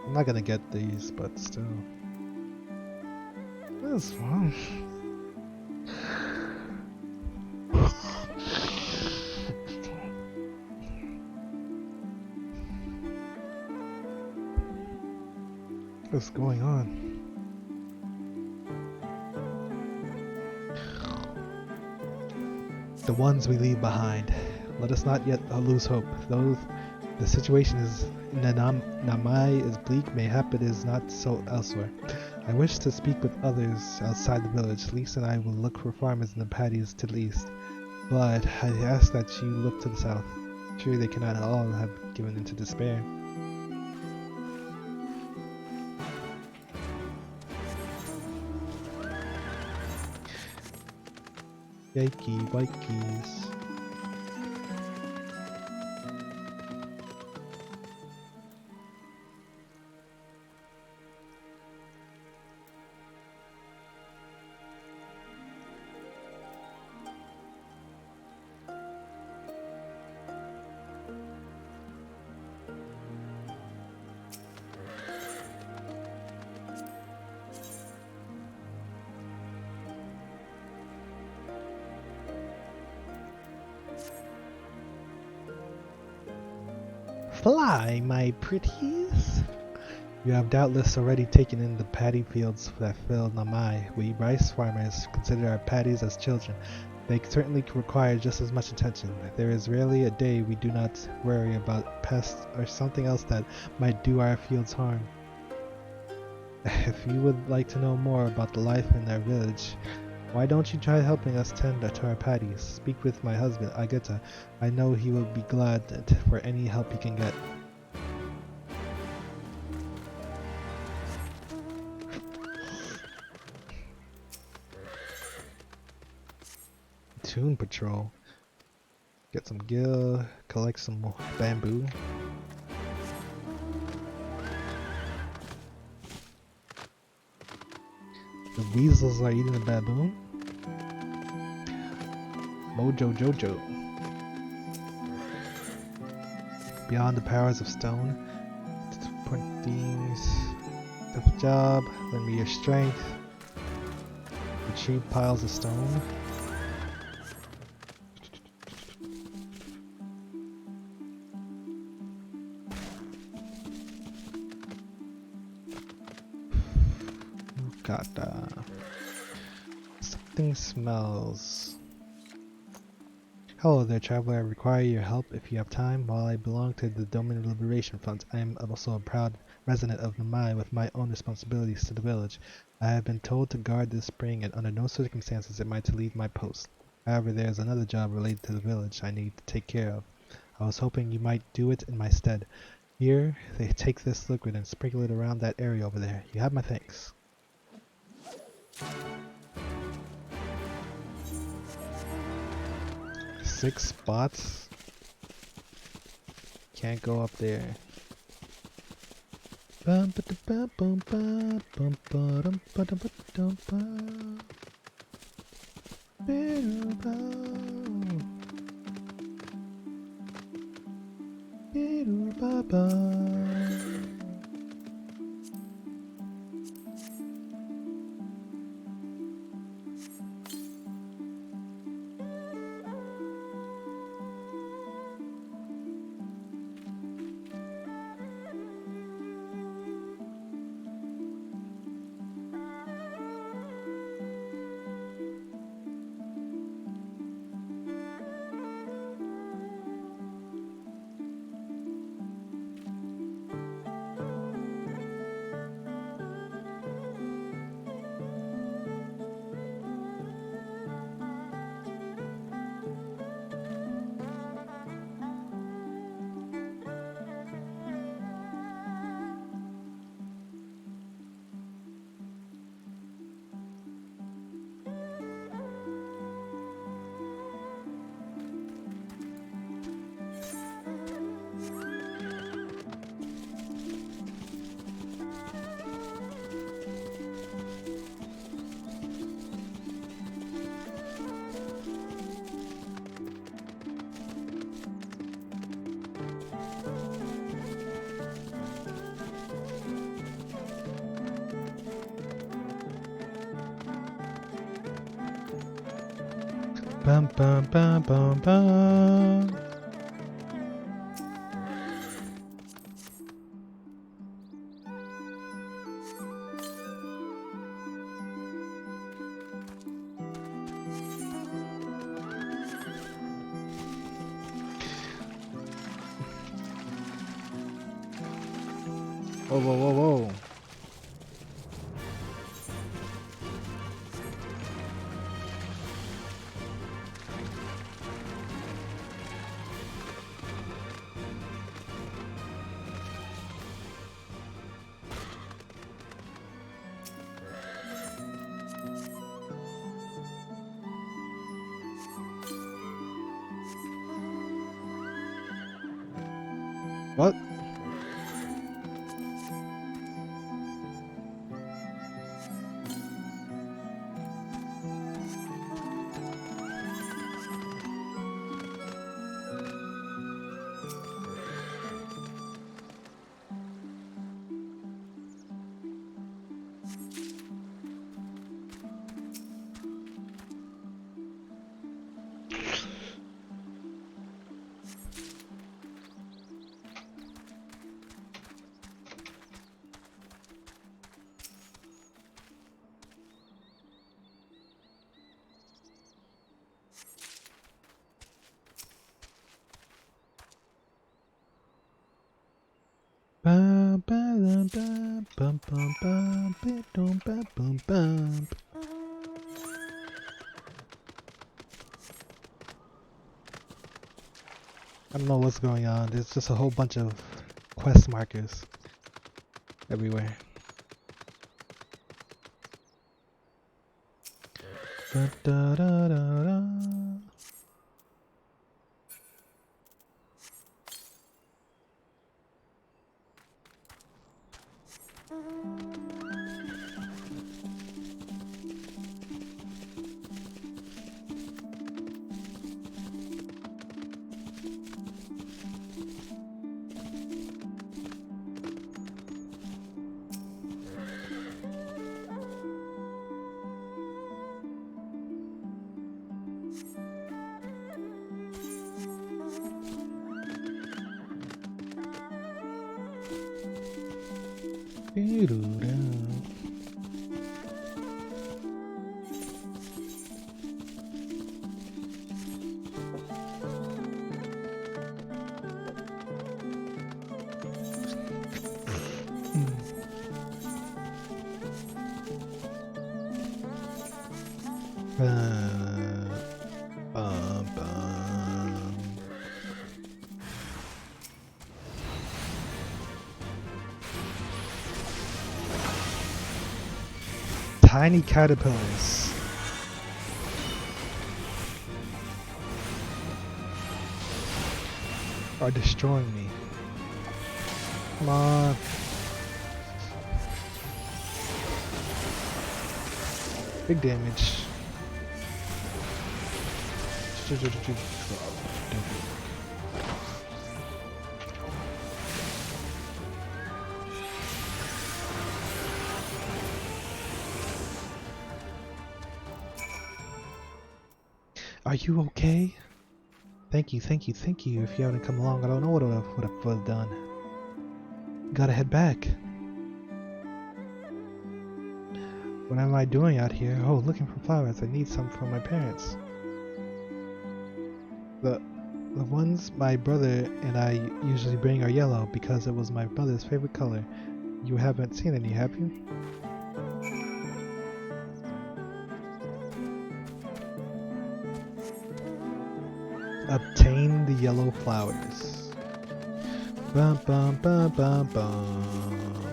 I'm not gonna get these, but still. That's fun. What's going on? The ones we leave behind. Let us not yet lose hope. Though the situation in Namai is bleak, mayhap it is not so elsewhere. I wish to speak with others outside the village. Lise and I will look for farmers in the paddies to the east. But I ask that you look to the south. Surely they cannot all have given into despair. Yikey, wikeys. Fly, my pretties! You have doubtless already taken in the paddy fields that fill Namai. We rice farmers consider our paddies as children. They certainly require just as much attention. There is rarely a day we do not worry about pests or something else that might do our fields harm. If you would like to know more about the life in our village, why don't you try helping us tend to our paddies? Speak with my husband, Agata. I know he will be glad for any help he can get. Toon Patrol. Get some gil, collect some more bamboo. The weasels are eating the baboon. Mojo Jojo. Beyond the powers of stone. Point these. Tough job. Lend me your strength. cheap piles of stone. Got something smells. Hello there, traveler. I require your help if you have time. While I belong to the Domain Liberation Front, I am also a proud resident of Namai with my own responsibilities to the village. I have been told to guard this spring, and under no circumstances am I to leave my post. However, there is another job related to the village I need to take care of. I was hoping you might do it in my stead. Here, they take this liquid and sprinkle it around that area over there. You have my thanks. Six spots? Can't go up there. Bum ba da bum bum bum bum bum ba da ba dum bum. Bitter bum. Bitter ba bum. Bum bum bum bum bum. Whoa, whoa, whoa, whoa. What? Bum bum bum bum bum bum bum bum bum bum. I don't know what's going on. There's just a whole bunch of quest markers everywhere. Da, da, da, da, da. Tiny caterpillars. Are destroying me. Come on. Big damage. Are you okay? Thank you, thank you, thank you. If you hadn't come along, I don't know what I would have done. Gotta head back. What am I doing out here? Oh, looking for flowers. I need some for my parents. The ones my brother and I usually bring are yellow because it was my brother's favorite color. You haven't seen any, have you? Obtain the yellow flowers. Bum bum bum bum bum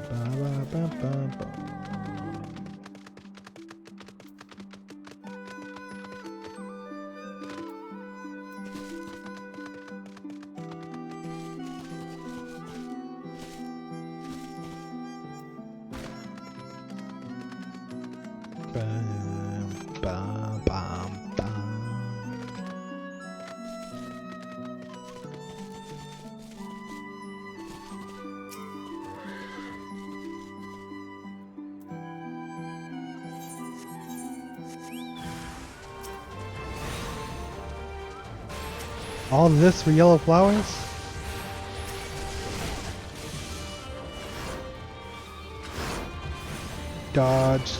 bum bum bum bum bum. Bum, bum, bum, bum. All this for yellow flowers? Dodged.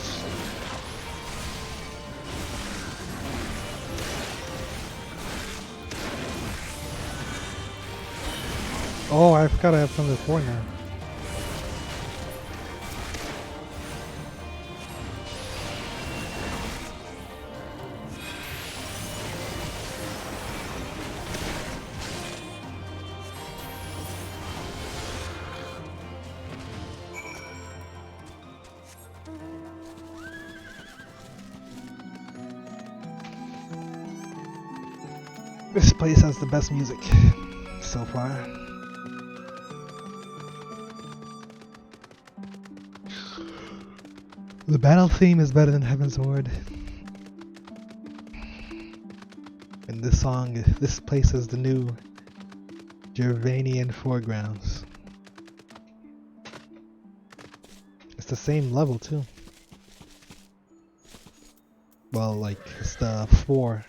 Oh, I forgot I have some before now. This place has the best music so far. The battle theme is better than Heaven's Word. And this song, this place is the new Gervanian foregrounds. It's the same level too. Well, like, it's the 4.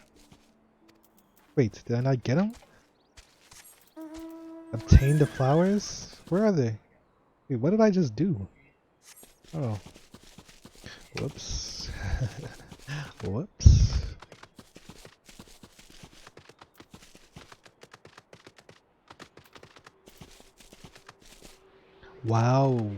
Wait, did I not get them? Obtain the flowers? Where are they? Wait, what did I just do? Oh. Whoops. Whoops. Wow.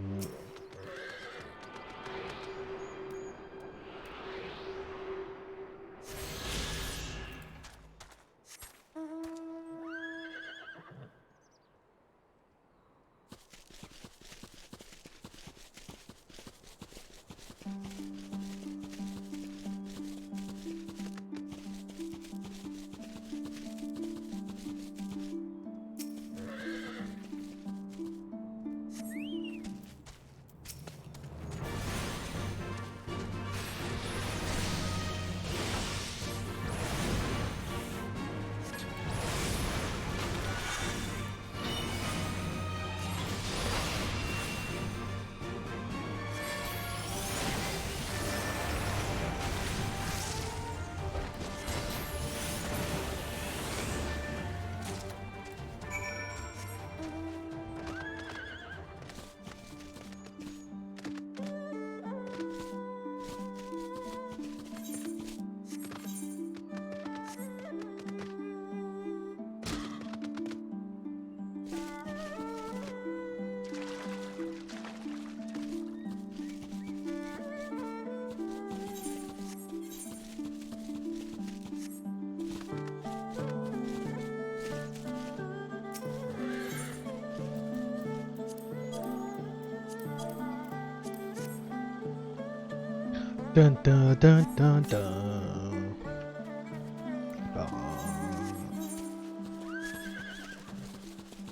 Dun dun dun dun dun.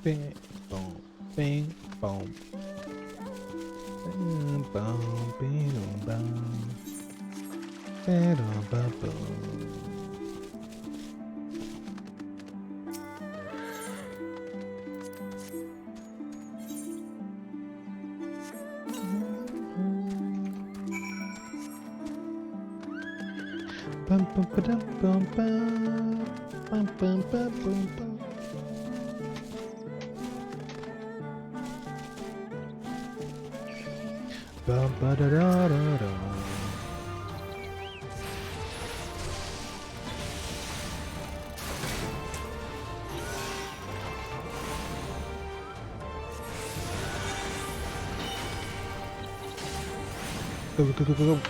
Bing boom, bing boom. Bing boom, bing boom. Bing boom, boom. Bum bum ba dum bum bum bum bum bum bum bum. Bum ba da da da da. Go go go go go.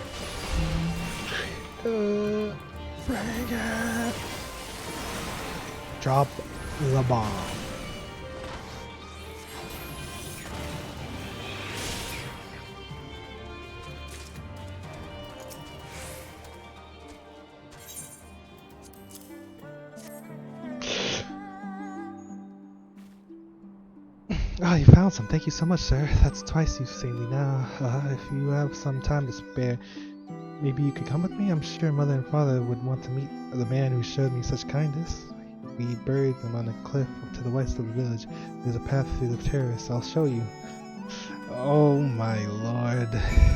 Bring it. Drop the bomb. Oh, you found some. Thank you so much, sir. That's twice you've seen me now. If you have some time to spare, maybe you could come with me? I'm sure Mother and Father would want to meet the man who showed me such kindness. We buried them on a cliff to the west of the village. There's a path through the terrace. I'll show you. Oh my lord.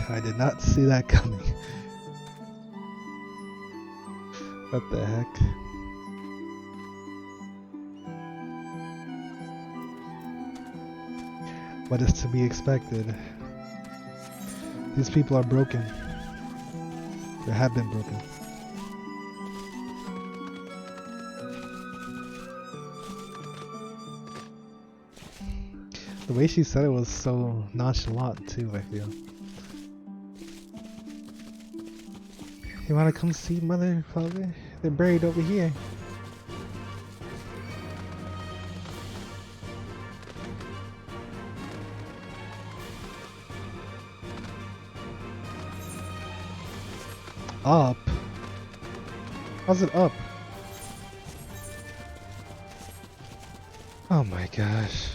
I did not see that coming. What the heck? What is to be expected? These people are broken. They have been broken. The way she said it was so nonchalant too, I feel. You wanna come see Mother and Father? They're buried over here. Up? How's it up? Oh my gosh.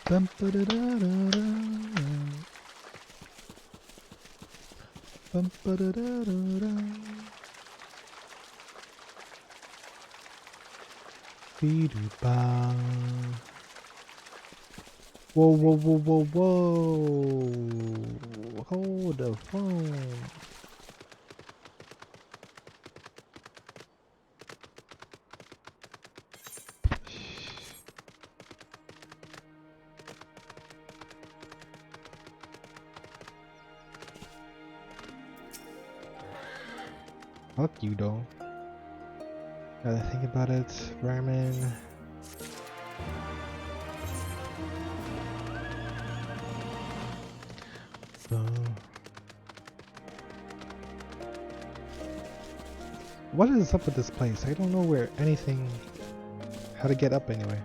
Bum ba da da da da. Bum ba da da da da. Be-do-ba. Whoa, whoa, whoa, whoa, whoa. Hold the phone. Fuck you, though. Gotta think about it, vermin. What is up with this place? I don't know where anything... how to get up anyway.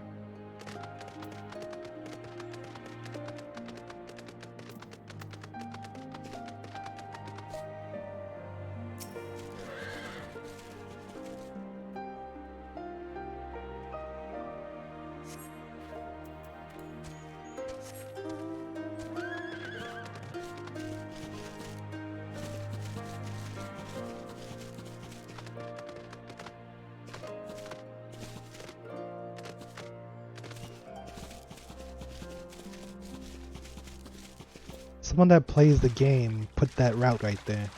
Someone that plays the game put that route right there.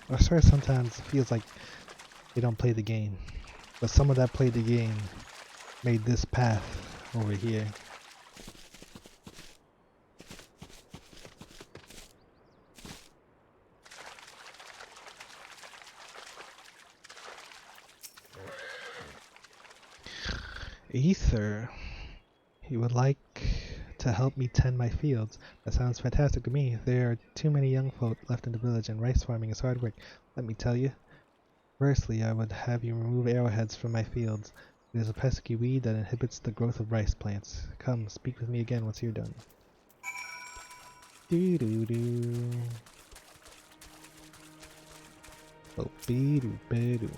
I swear sometimes it feels like they don't play the game. But someone that played the game made this path over here. Ether. You would like to help me tend my fields. That sounds fantastic to me. There are too many young folk left in the village, and rice farming is hard work, let me tell you. Firstly, I would have you remove arrowheads from my fields. It is a pesky weed that inhibits the growth of rice plants. Come, speak with me again once you're done. Doo-doo-doo. Bo-be-doo-be-doo.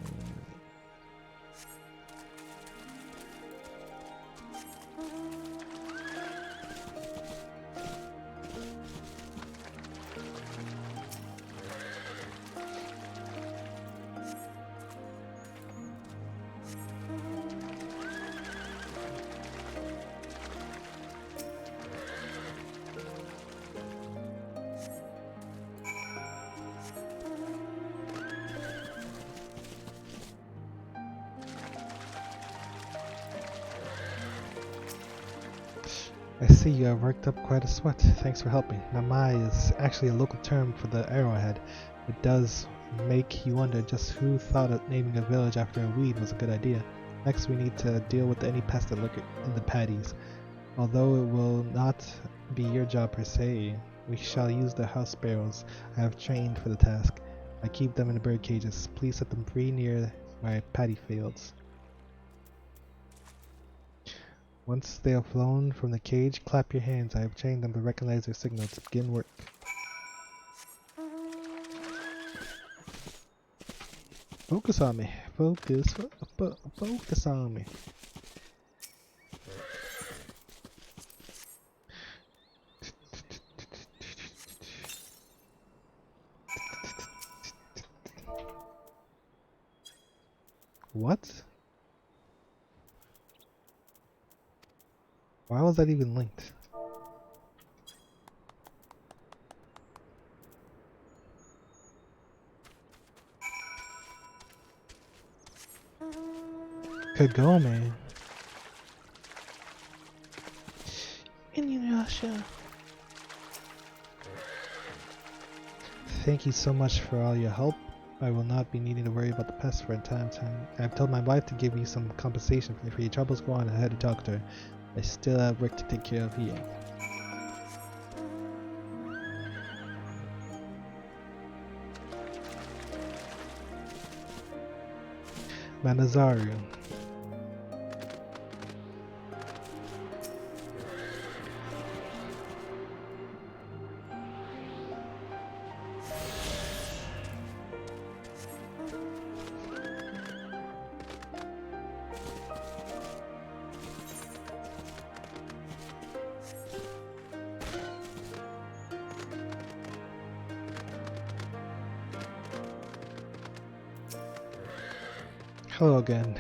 I see you have worked up quite a sweat. Thanks for helping. Namai is actually a local term for the arrowhead. It does make you wonder just who thought that naming a village after a weed was a good idea. Next, we need to deal with any pests that lurk in the paddies. Although it will not be your job per se, we shall use the house sparrows I have trained for the task. I keep them in the bird cages. Please set them free near my paddy fields. Once they have flown from the cage, clap your hands. I have trained them to recognize their signal to begin work. Focus on me. Focus on me. What? Why was that even linked? Could go, man. In Russia. Thank you so much for all your help. I will not be needing to worry about the pests for a time. I've told my wife to give you some compensation for your troubles. Go on ahead and talk to her. I still have work to take care of here. Manazaru. Hello again.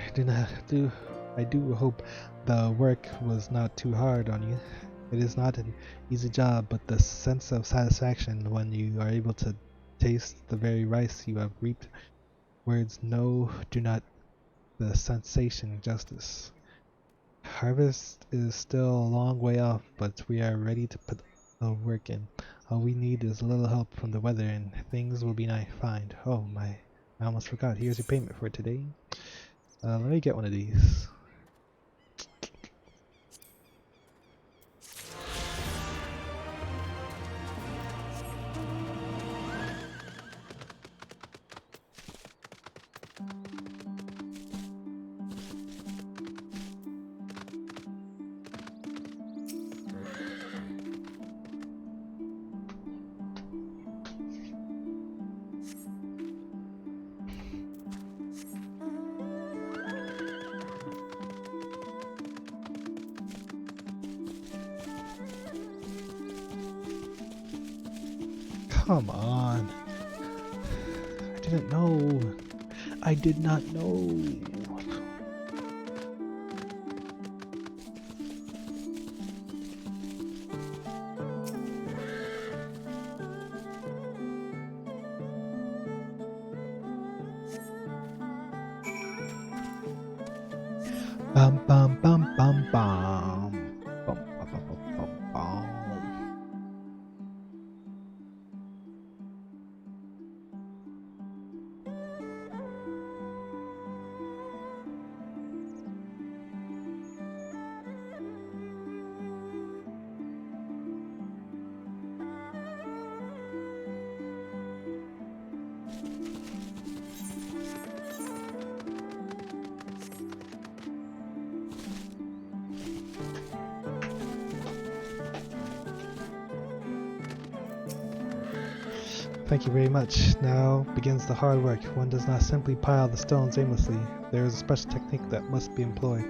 I do hope the work was not too hard on you. It is not an easy job, but the sense of satisfaction when you are able to taste the very rice you have reaped, words do not the sensation justice. Harvest is still a long way off, but we are ready to put the work in. All we need is a little help from the weather and things will be fine. Oh my, I almost forgot. Here's your payment for today. Let me get one of these. Come on. I didn't know. I did not know. Bum bum bum bum bum. Bum bum bum bum bum bum. Thank you very much. Now begins the hard work. One does not simply pile the stones aimlessly. There is a special technique that must be employed.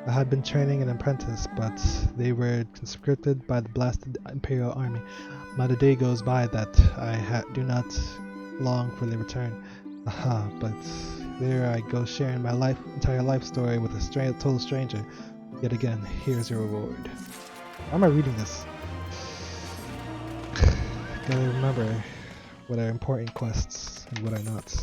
I had been training an apprentice, but they were conscripted by the blasted Imperial Army. Not a day goes by that I do not long for their return. Aha, but there I go sharing my entire life story with a total stranger. Yet again, here's your reward. Why am I reading this? Gotta remember what are important quests and what are not.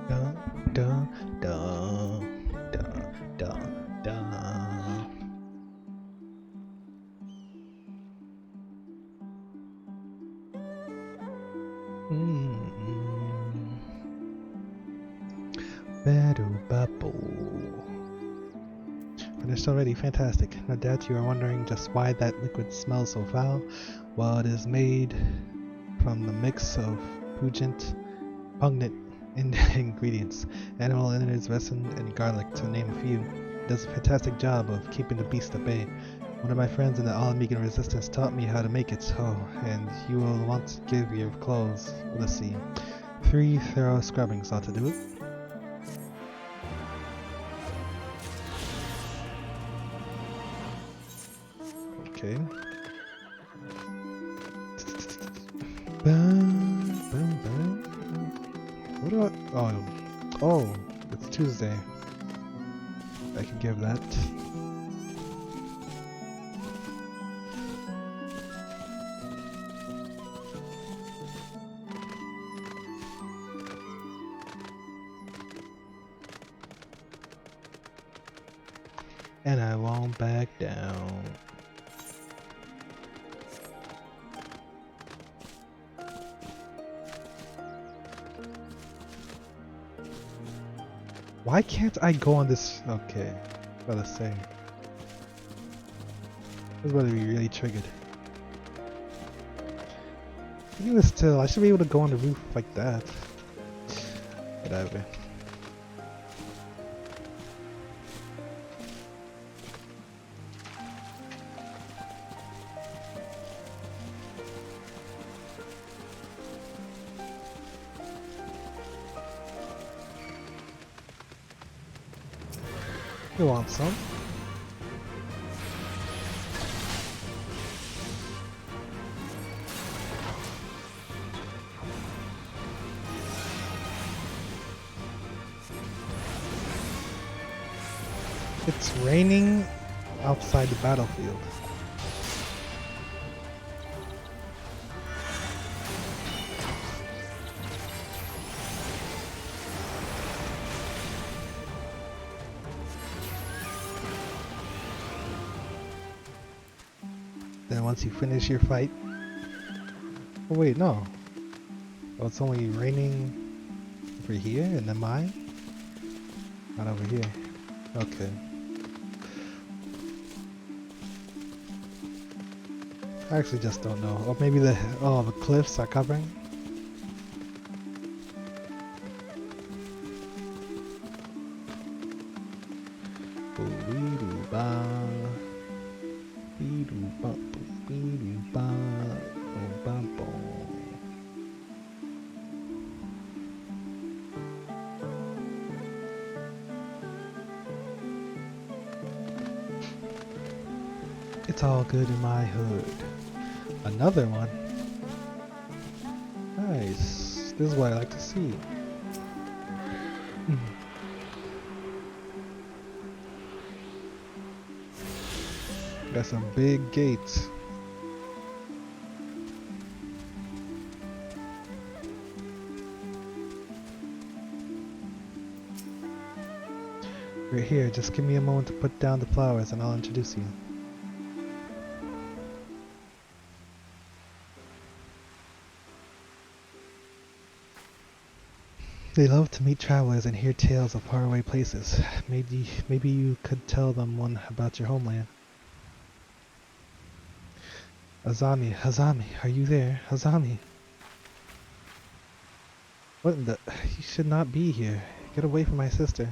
Dun, dun, dun, dun, dun, dun. Battle bubble. Finished already, fantastic. No doubt you are wondering just why that liquid smells so foul. Well, it is made from the mix of pungent ingredients, animal innards, resin, and garlic, to name a few. It does a fantastic job of keeping the beast at bay. One of my friends in the Alamegan Resistance taught me how to make it. Oh, and you will want to give your clothes, let's see, 3 thorough scrubbings ought to do it. Okay. What do I... Oh, it's Tuesday. I can give that. And I won't back down. Why can't I go on this? Okay, gotta say. This is going to be really triggered. Even still, I should be able to go on the roof like that. Whatever. You want some? It's raining outside the battlefield. Then once you finish your fight... Oh wait, no. Oh, it's only raining over here in the mine? Not over here. Okay. I actually just don't know. Or maybe the cliffs are covering. It's all good in my hood. Another one? Nice. This is what I like to see. Got some big gates. Right here, just give me a moment to put down the flowers and I'll introduce you. They love to meet travelers and hear tales of faraway places. Maybe you could tell them one about your homeland. Azami, are you there? Azami. What in the... You should not be here. Get away from my sister.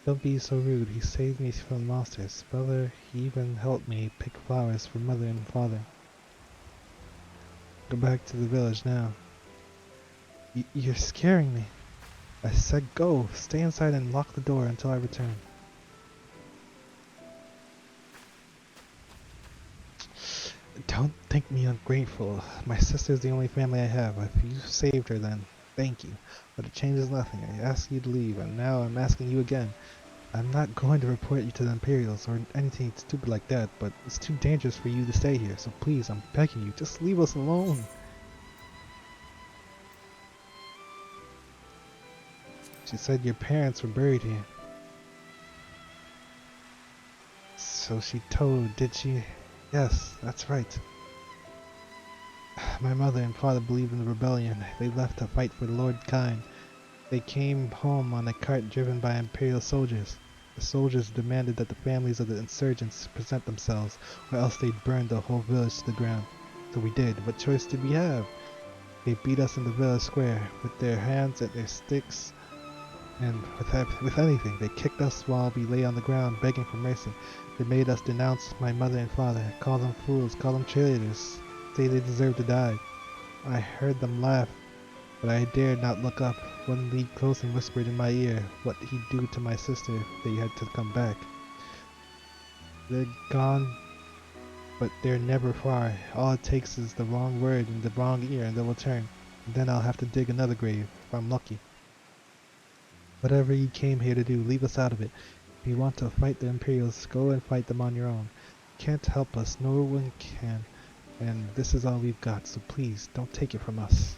Don't be so rude. He saved me from monsters. Brother, he even helped me pick flowers for mother and father. Go back to the village now. You're scaring me. I said go. Stay inside and lock the door until I return. Don't think me ungrateful. My sister's the only family I have. If you saved her, then thank you. But it changes nothing. I asked you to leave, and now I'm asking you again. I'm not going to report you to the Imperials or anything stupid like that, but it's too dangerous for you to stay here. So please, I'm begging you, just leave us alone. She said your parents were buried here. So she told, did she? Yes, that's right. My mother and father believed in the rebellion. They left to fight for Lord Kine. They came home on a cart driven by Imperial soldiers. The soldiers demanded that the families of the insurgents present themselves, or else they'd burn the whole village to the ground. So we did. What choice did we have? They beat us in the village square, with their hands and their sticks, and with anything. They kicked us while we lay on the ground, begging for mercy. They made us denounce my mother and father, call them fools, call them traitors, say they deserve to die. I heard them laugh, but I dared not look up. One leaned close and whispered in my ear what he'd do to my sister if they had to come back. They're gone, but they're never far. All it takes is the wrong word in the wrong ear and they'll return. And then I'll have to dig another grave, if I'm lucky. Whatever you came here to do, leave us out of it. If you want to fight the Imperials, go and fight them on your own. You can't help us, no one can. And this is all we've got, so please, don't take it from us.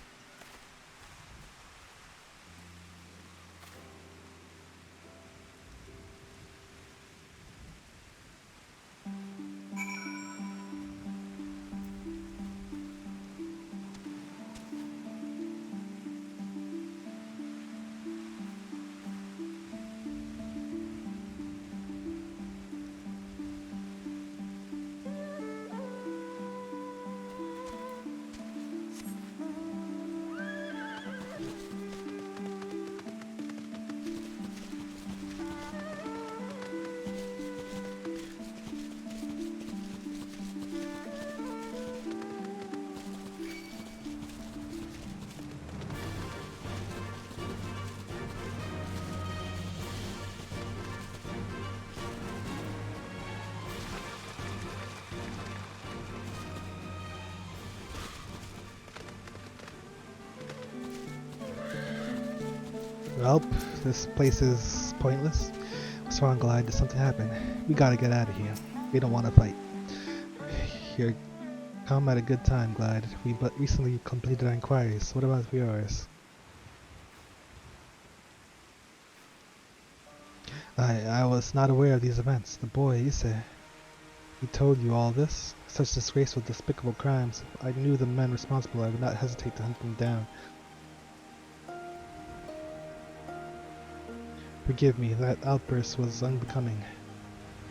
Well, this place is pointless. What's wrong, Glide? Did something happen? We gotta get out of here. We don't want to fight. You're come at a good time, Glide. We but recently completed our inquiries. What about yours? I was not aware of these events. The boy, Issei, he told you all this? Such disgraceful, despicable crimes. If I knew the men responsible, I would not hesitate to hunt them down. Forgive me, that outburst was unbecoming.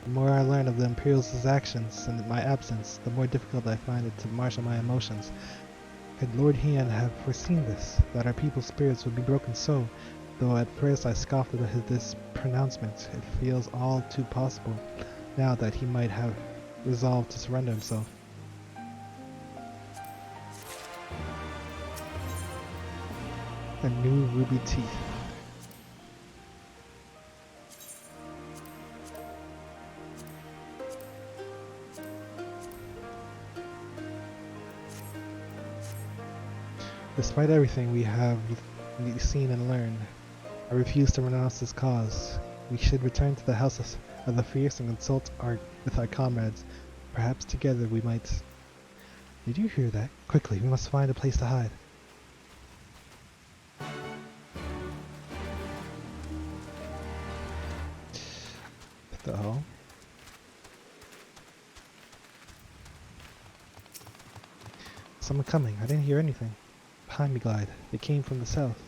The more I learn of the Imperials' actions in my absence, the more difficult I find it to marshal my emotions. Could Lord Heian have foreseen this, that our people's spirits would be broken so? Though at first I scoffed at this pronouncement, it feels all too possible, now that he might have resolved to surrender himself. A new ruby teeth. Despite everything we have seen and learned, I refuse to renounce this cause. We should return to the House of the Fierce and consult with our comrades. Perhaps together we might... Did you hear that? Quickly, we must find a place to hide. What the hell? Someone coming. I didn't hear anything. Behind me, Glide. They came from the south.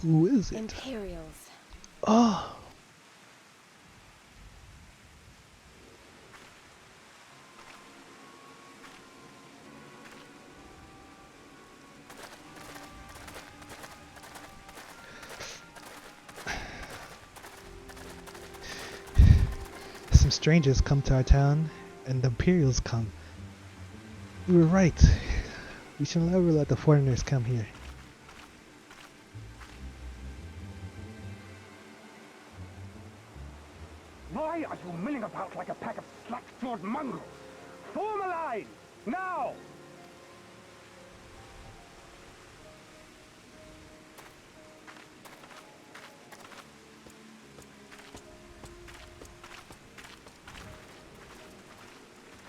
Who is it? Imperials. Oh! Some strangers come to our town, and the Imperials come. We were right. We shall never let the foreigners come here. Why are you milling about like a pack of slack-jawed mongrels? Form a line! Now!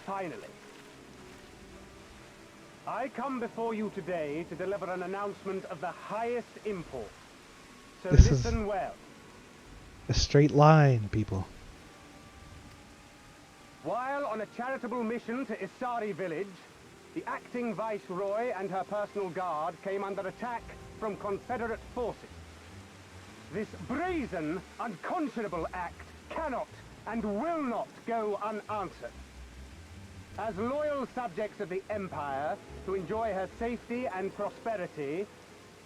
Finally. I come before you today to deliver an announcement of the highest import. So This listen is well. a straight line, people. While on a charitable mission to Isari village, the acting viceroy and her personal guard came under attack from Confederate forces. This brazen, unconscionable act cannot and will not go unanswered. As loyal subjects of the Empire, to enjoy her safety and prosperity,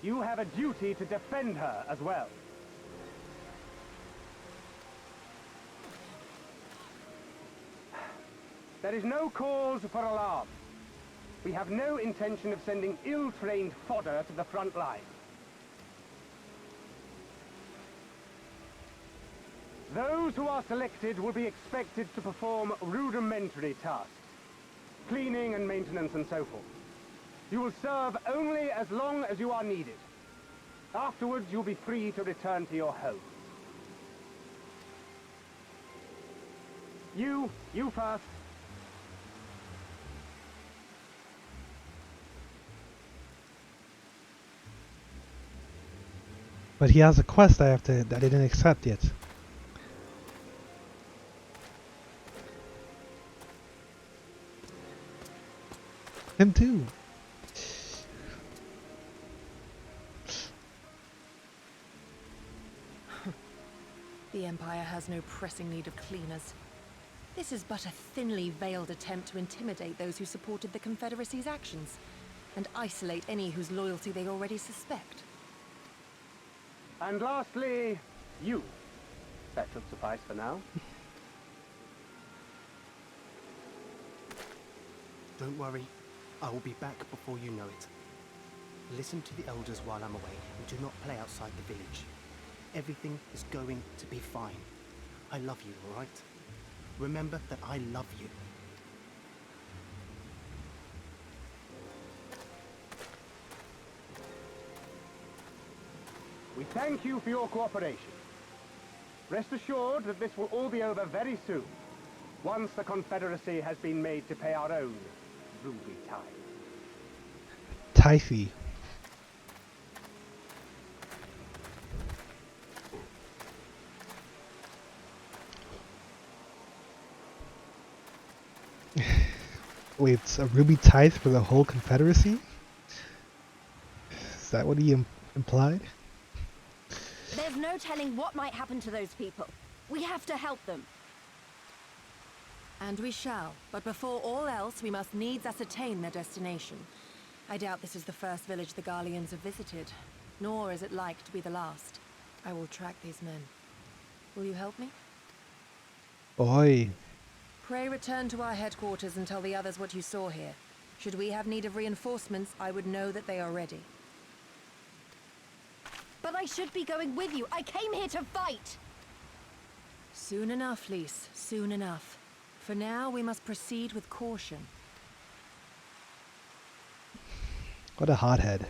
you have a duty to defend her as well. There is no cause for alarm. We have no intention of sending ill-trained fodder to the front line. Those who are selected will be expected to perform rudimentary tasks, cleaning and maintenance and so forth. You will serve only as long as you are needed. Afterwards, you'll be free to return to your home. You first. But he has a quest that I didn't accept yet. Him too. The Empire has no pressing need of cleaners. This is but a thinly veiled attempt to intimidate those who supported the Confederacy's actions, and isolate any whose loyalty they already suspect. And lastly, you. That should suffice for now. Don't worry, I will be back before you know it. Listen to the elders while I'm away, and do not play outside the village. Everything is going to be fine. I love you, all right? Remember that I love you. We thank you for your cooperation. Rest assured that this will all be over very soon, once the Confederacy has been made to pay our own ruby tithe. Typhy. Wait, it's a ruby tithe for the whole Confederacy? Is that what he implied? There's no telling what might happen to those people. We have to help them. And we shall. But before all else, we must needs ascertain their destination. I doubt this is the first village the Garleans have visited, nor is it like to be the last. I will track these men. Will you help me? Boy. Pray return to our headquarters and tell the others what you saw here. Should we have need of reinforcements, I would know that they are ready. But I should be going with you. I came here to fight! Soon enough, Lise. Soon enough. For now, we must proceed with caution. What a hothead.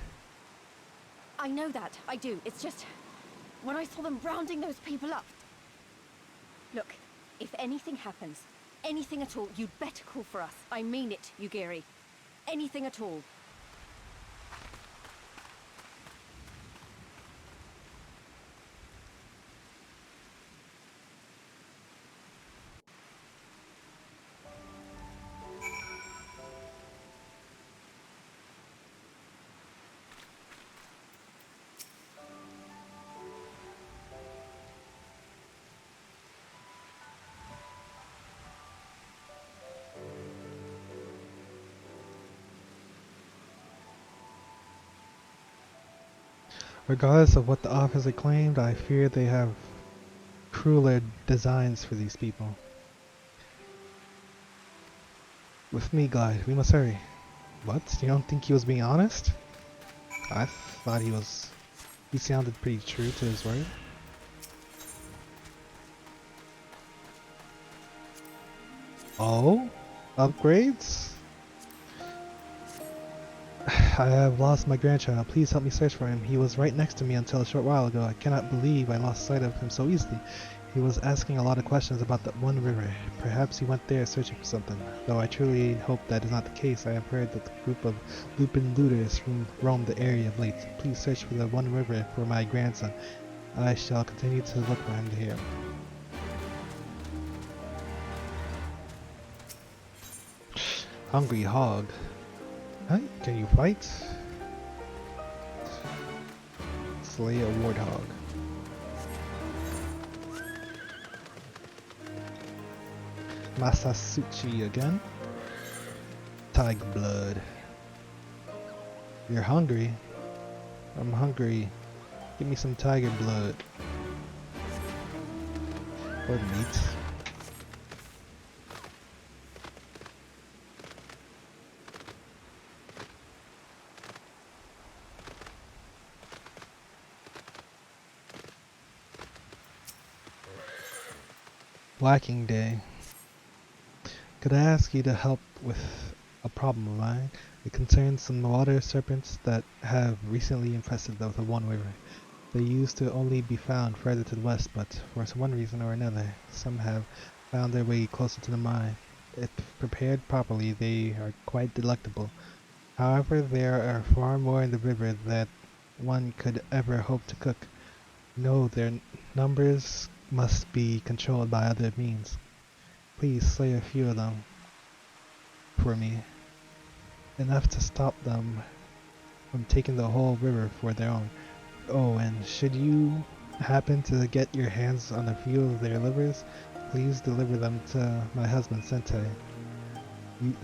I know that. I do. It's just... when I saw them rounding those people up... Look, if anything happens, anything at all, you'd better call for us. I mean it, Yugiri. Anything at all. Regardless of what the officer claimed, I fear they have crueler designs for these people. With me, Glide, we must hurry. What? You don't think he was being honest? I thought he sounded pretty true to his word. Oh? Upgrades? I have lost my grandchild. Please help me search for him. He was right next to me until a short while ago. I cannot believe I lost sight of him so easily. He was asking a lot of questions about that one river. Perhaps he went there searching for something. Though I truly hope that is not the case. I have heard that a group of Lupin looters roam the area of late. Please search for the one river for my grandson. I shall continue to look for him here. Hungry hog. Huh? Can you fight? Slay a warthog. Masasuchi again. Tiger blood. You're hungry? I'm hungry. Give me some tiger blood. Or meat. Whacking day. Could I ask you to help with a problem of mine? It concerns some water serpents that have recently infested the one river. They used to only be found further to the west, but for one reason or another, some have found their way closer to the mine. If prepared properly, they are quite delectable. However, there are far more in the river than one could ever hope to cook. No, their numbers must be controlled by other means. Please slay a few of them for me. Enough to stop them from taking the whole river for their own. Oh, and should you happen to get your hands on a few of their livers, please deliver them to my husband Sente. You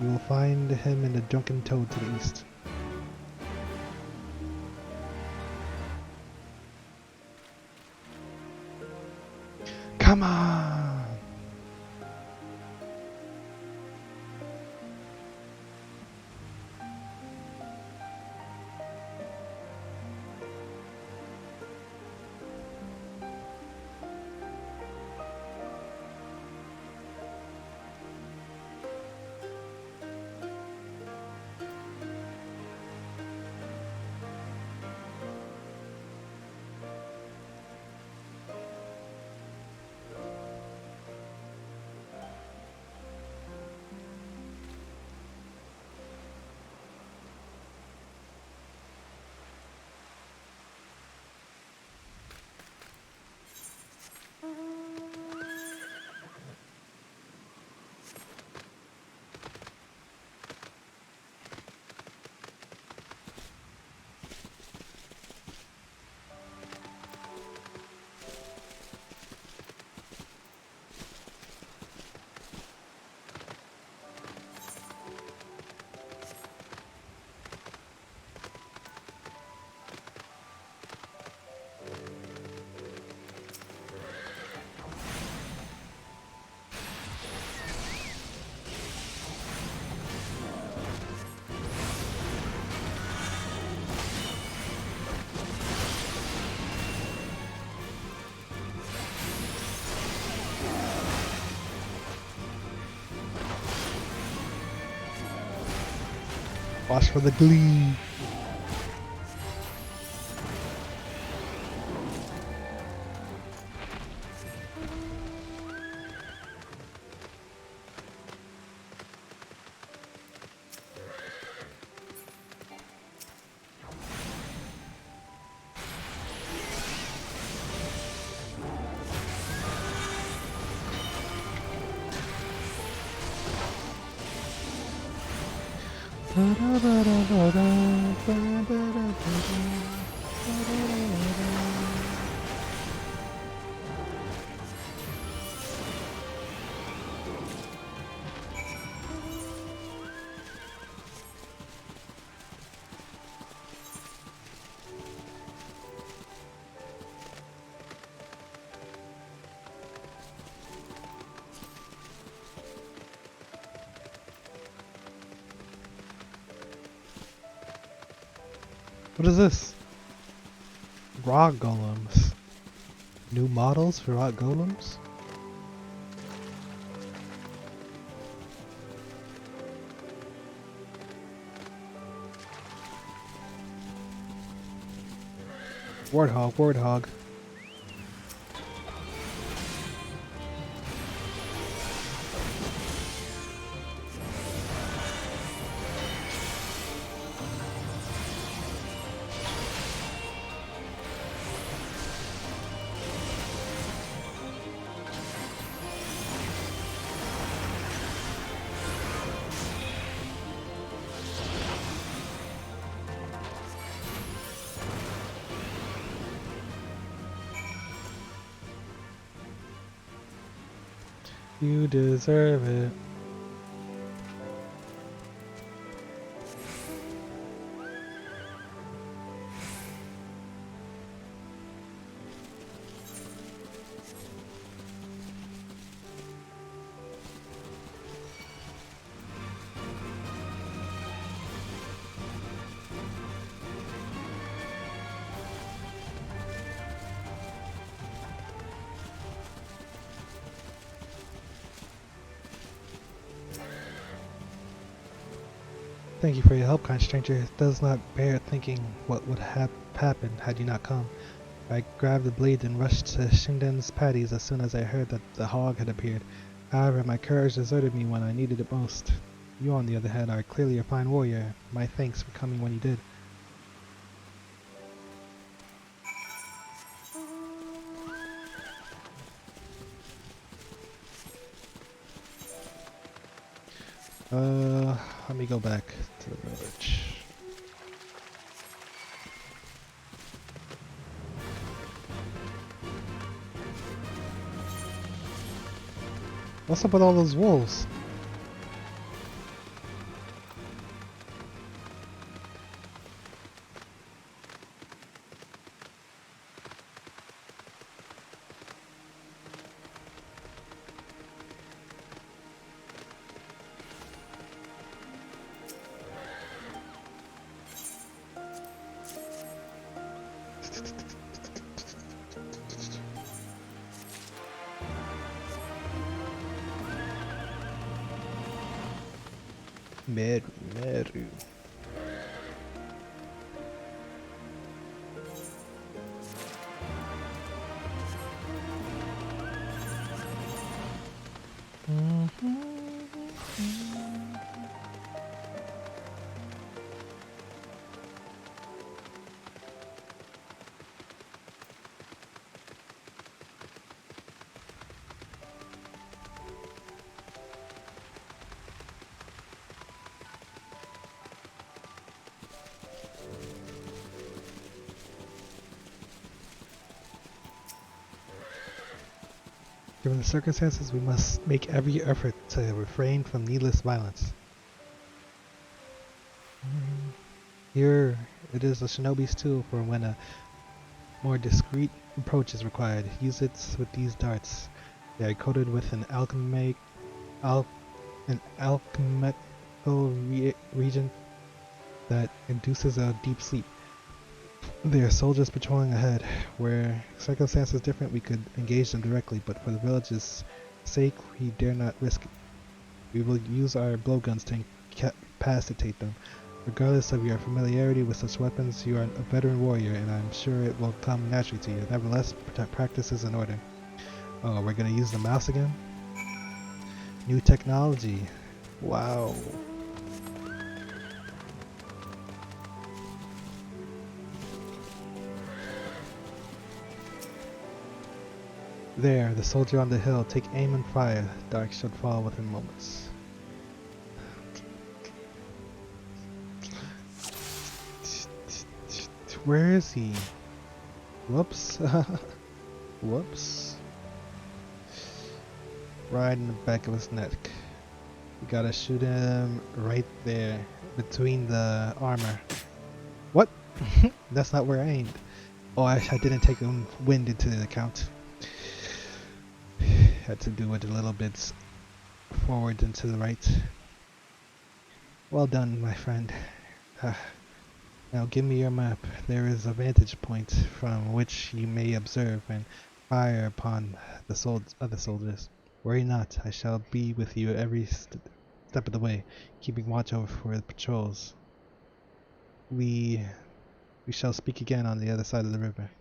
will find him in the Drunken Toad to the east. Come on! Watch for the glee. What is this? Rock golems. New models for rock golems? Warthog, warthog. You deserve it. Thank you for your help, kind stranger. It does not bear thinking what would have happened had you not come. I grabbed the blade and rushed to Shinden's patties as soon as I heard that the hog had appeared. However, my courage deserted me when I needed it most. You, on the other hand, are clearly a fine warrior. My thanks for coming when you did. Let me go back to the village. What's up with all those wolves? Meru. Given the circumstances, we must make every effort to refrain from needless violence. Here, it is a shinobi's tool for when a more discreet approach is required. Use it with these darts. They are coated with an alchemical reagent that induces a deep sleep. They are soldiers patrolling ahead. Where circumstances different, we could engage them directly, but for the village's sake, we dare not risk it. We will use our blowguns to incapacitate them. Regardless of your familiarity with such weapons, you are a veteran warrior, and I'm sure it will come naturally to you. Nevertheless, practice is in order. Oh, we're gonna use the mouse again? New technology. Wow. There, the soldier on the hill. Take aim and fire. Dark should fall within moments. Where is he? Whoops. Whoops. Right in the back of his neck. You gotta shoot him right there, between the armor. What? That's not where I aimed. Oh, I didn't take wind into the account. Had to do it a little bit forward and to the right. Well done, my friend. Now give me your map. There is a vantage point from which you may observe and fire upon the other soldiers. Worry not, I shall be with you every step of the way, keeping watch over for the patrols. We shall speak again on the other side of the river.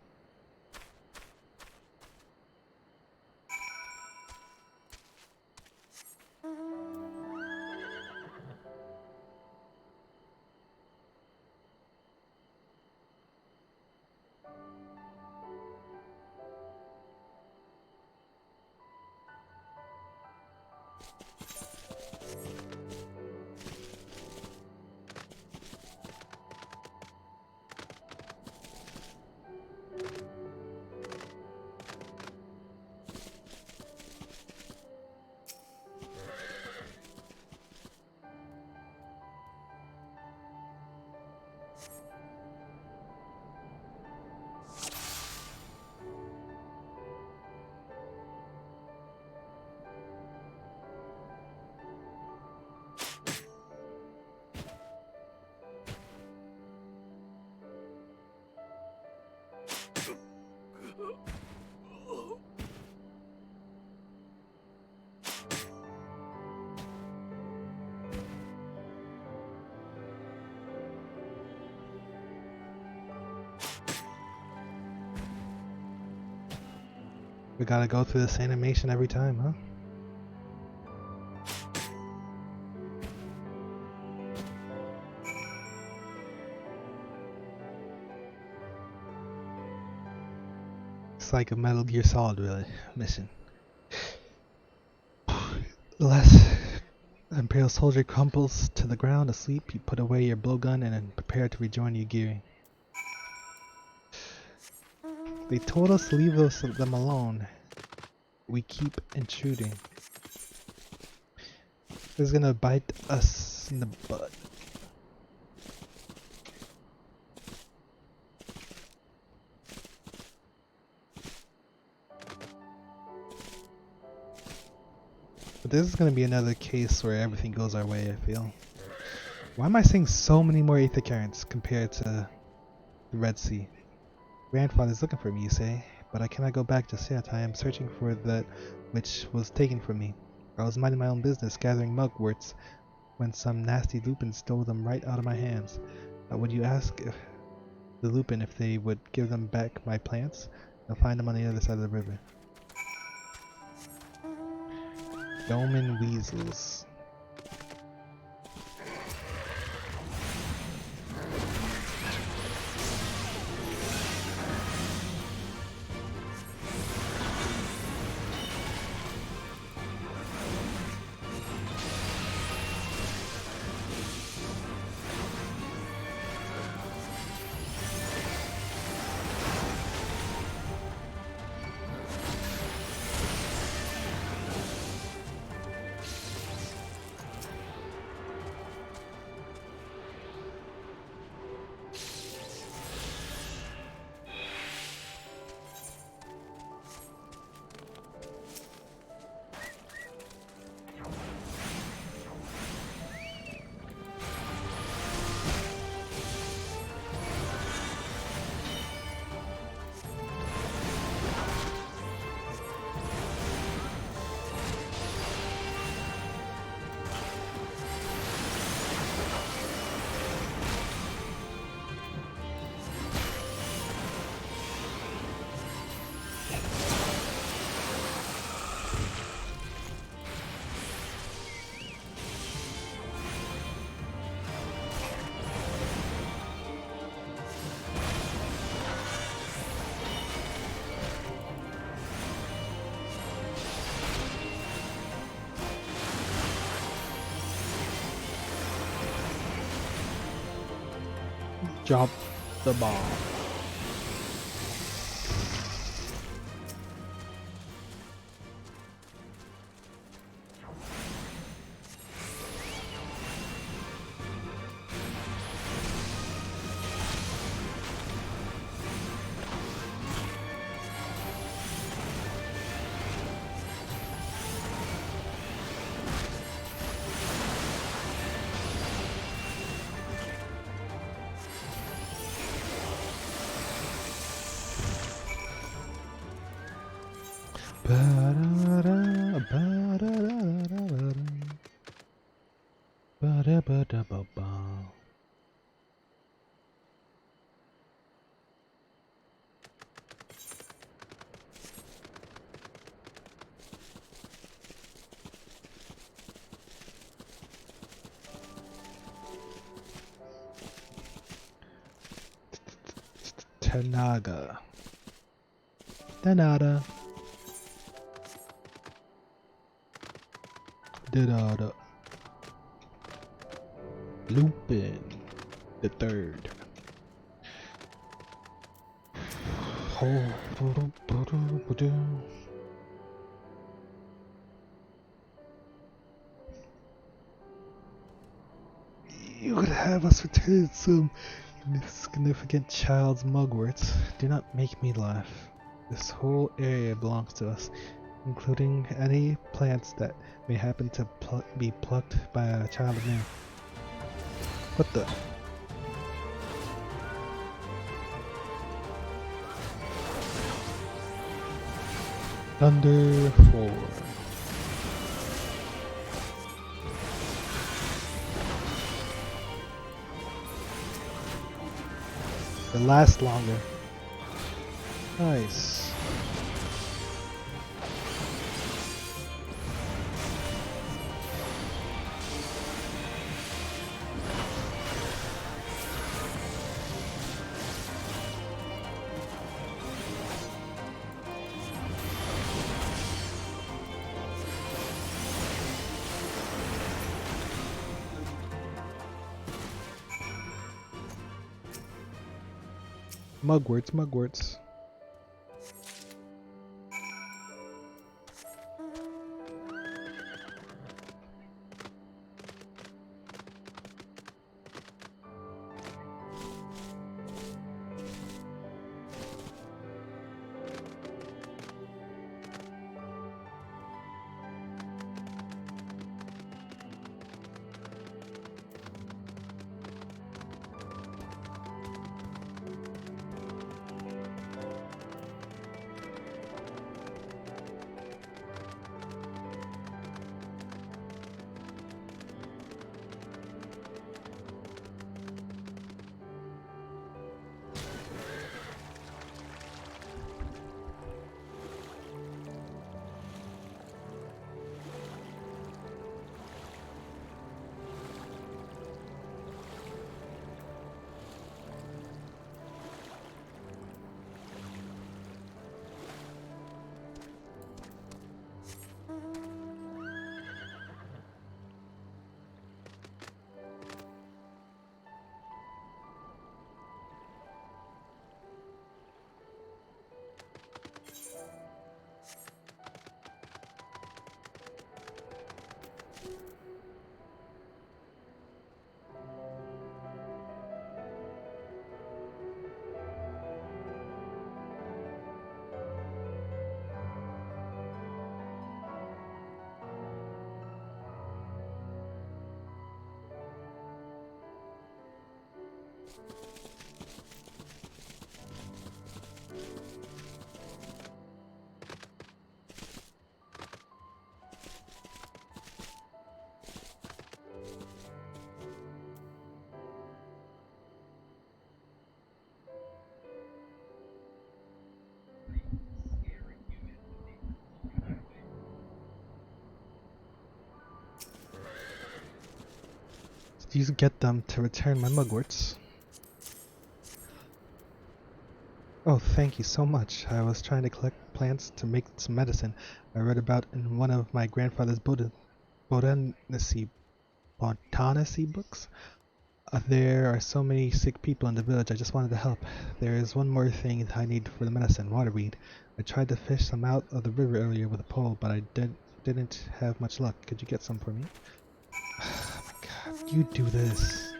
We gotta go through this animation every time, huh? It's like a Metal Gear Solid really mission. The last Imperial soldier crumples to the ground asleep. You put away your blowgun and then prepare to rejoin your gearing. They told us to leave them alone. We keep intruding. It's gonna bite us in the butt. But this is gonna be another case where everything goes our way, I feel. Why am I seeing so many more Aether currents compared to the Red Sea? Grandfather's looking for me, you say, but I cannot go back just yet. I am searching for that which was taken from me. I was minding my own business, gathering mugworts, when some nasty lupin stole them right out of my hands. Would you ask the lupin if they would give them back my plants? I'll find them on the other side of the river. Yeoman weasels. Drop the bomb. Tanaga. Danada. Didada. Lupin the third. You would have us return some insignificant child's mugworts. Do not make me laugh. This whole area belongs to us, including any plants that may happen to be plucked by a child of man. What the? Thunder 4. It lasts longer. Nice. Mugworts, mugworts. You get them to return my mugworts. Oh, thank you so much. I was trying to collect plants to make some medicine I read about in one of my grandfather's botanicy books. There are so many sick people in the village. I just wanted to help. There is one more thing I need for the medicine, waterweed. I tried to fish some out of the river earlier with a pole, but I didn't have much luck. Could you get some for me? Oh my god, you do this.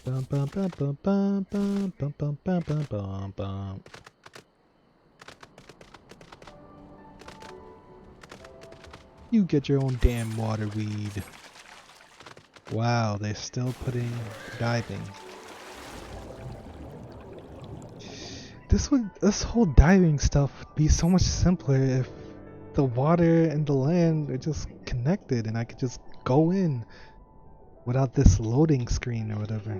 Bum bum bum bum bum bum bum bum bum bum bum bum. You get your own damn waterweed. Wow, they're still putting diving. This whole diving stuff would be so much simpler if the water and the land are just connected and I could just go in without this loading screen or whatever.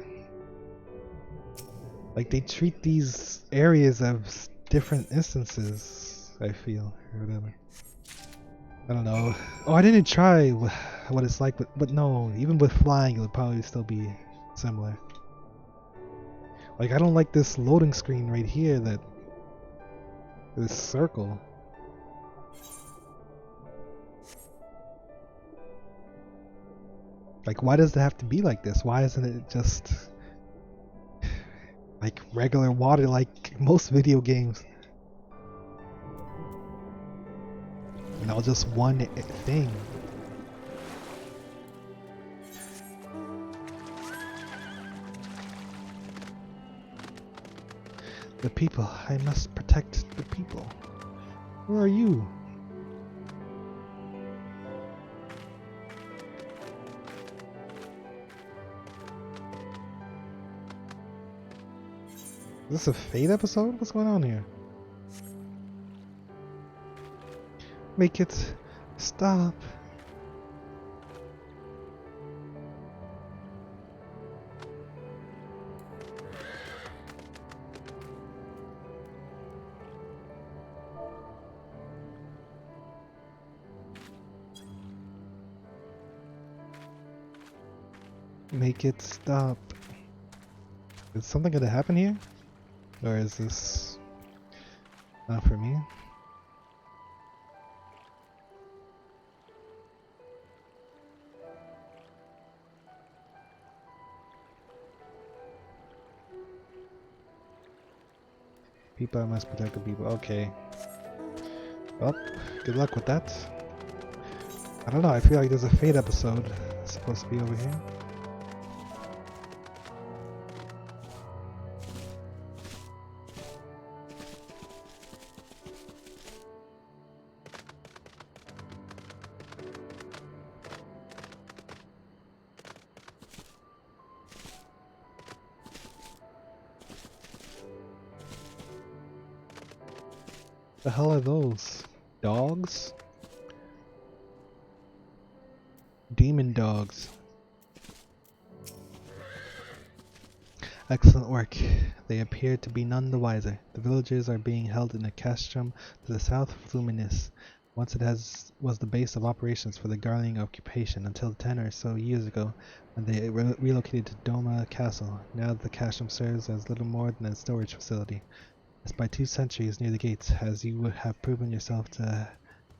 Like they treat these areas as different instances, I feel, or whatever. I don't know. Oh, I didn't try what it's like, but no, even with flying it would probably still be similar. Like I don't like this loading screen right here, this circle. Like why does it have to be like this? Why isn't it just like regular water like most video games? You know, just one thing. The people. I must protect the people. Where are you? Is this a Fate episode? What's going on here? Make it stop. Make it stop. Is something gonna happen here? Or is this not for me? People, I must protect the people. Okay. Well, good luck with that. I don't know, I feel like there's a Fate episode supposed to be over here. The hell are those? Dogs? Demon dogs. Excellent work. They appear to be none the wiser. The villagers are being held in a castrum to the south of Luminis. Once it was the base of operations for the Garling occupation until 10 or so years ago when they relocated to Doma Castle. Now the castrum serves as little more than a storage facility. Despite 2 centuries near the gates, as you would have proven yourself to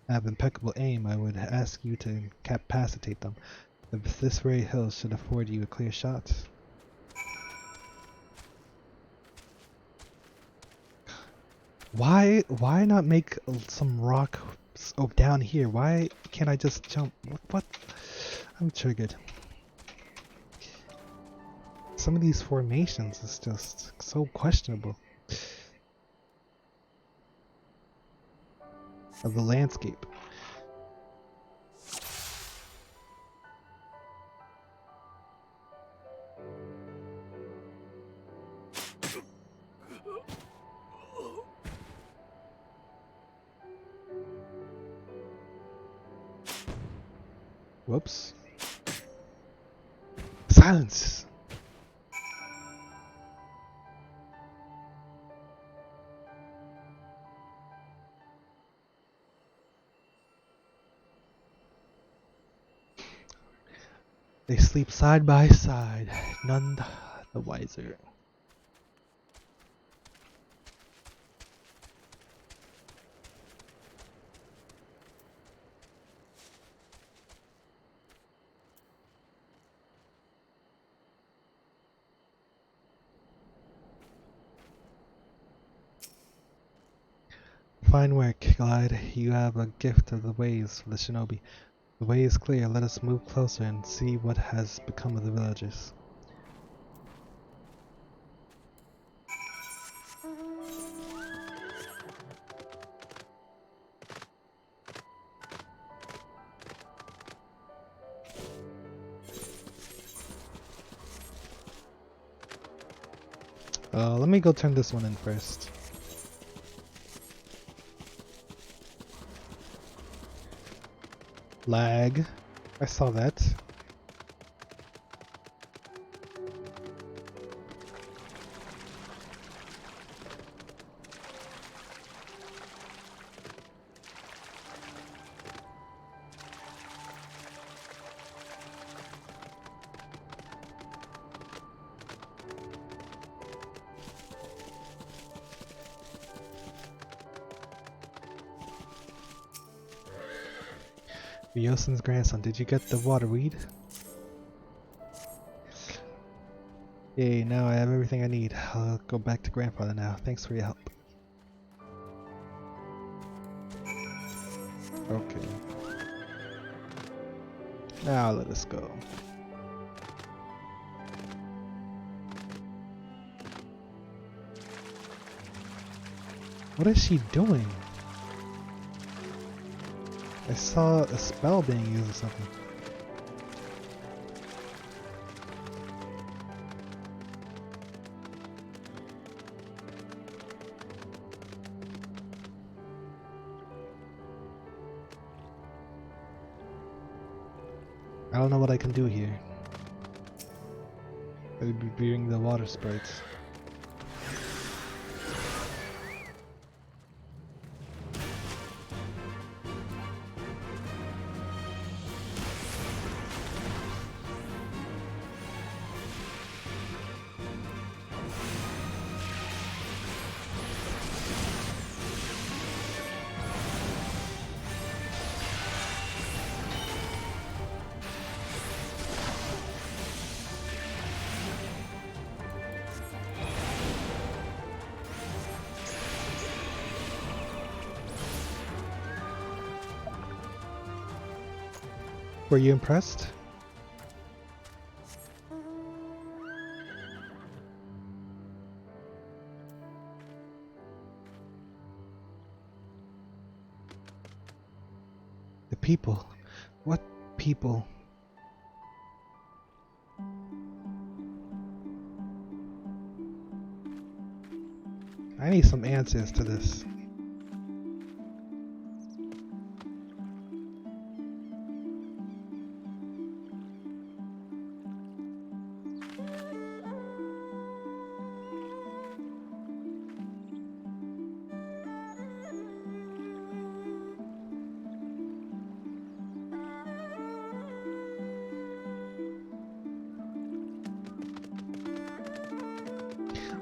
have impeccable aim, I would ask you to incapacitate them. This very hill should afford you a clear shot. Why not make some rock down here? Why can't I just jump? What? I'm triggered. Some of these formations is just so questionable. Of the landscape. Whoops. Silence! They sleep side by side, none the wiser. Fine work, Glide. You have a gift of the ways for the shinobi. The way is clear. Let us move closer and see what has become of the villagers. Let me go turn this one in first. Lag. I saw that. Yosin's grandson, did you get the water weed? Yay, now I have everything I need. I'll go back to grandfather now. Thanks for your help. Okay. Now let us go. What is she doing? I saw a spell being used or something. I don't know what I can do here. I'd be being the water sprites. Were you impressed? The people. What people? I need some answers to this.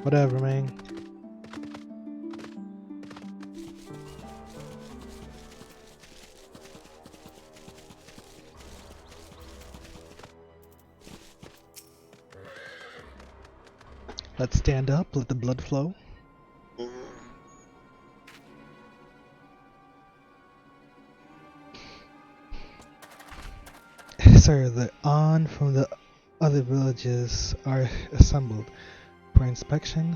Whatever, man. Let's stand up, let the blood flow. Sir, the on from the other villages are assembled for inspection.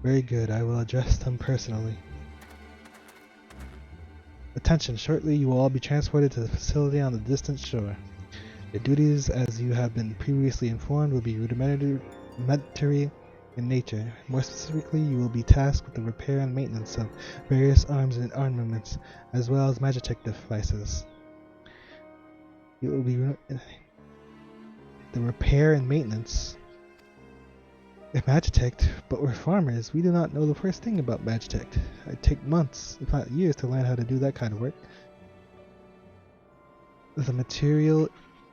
Very good, I will address them personally. Attention, shortly you will all be transported to the facility on the distant shore. Your duties, as you have been previously informed, will be rudimentary in nature. More specifically, you will be tasked with the repair and maintenance of various arms and armaments, as well as magitech devices. You will be the repair and maintenance of magitech, but we're farmers. We do not know the first thing about magitech. It takes months, if not years, to learn how to do that kind of work. The material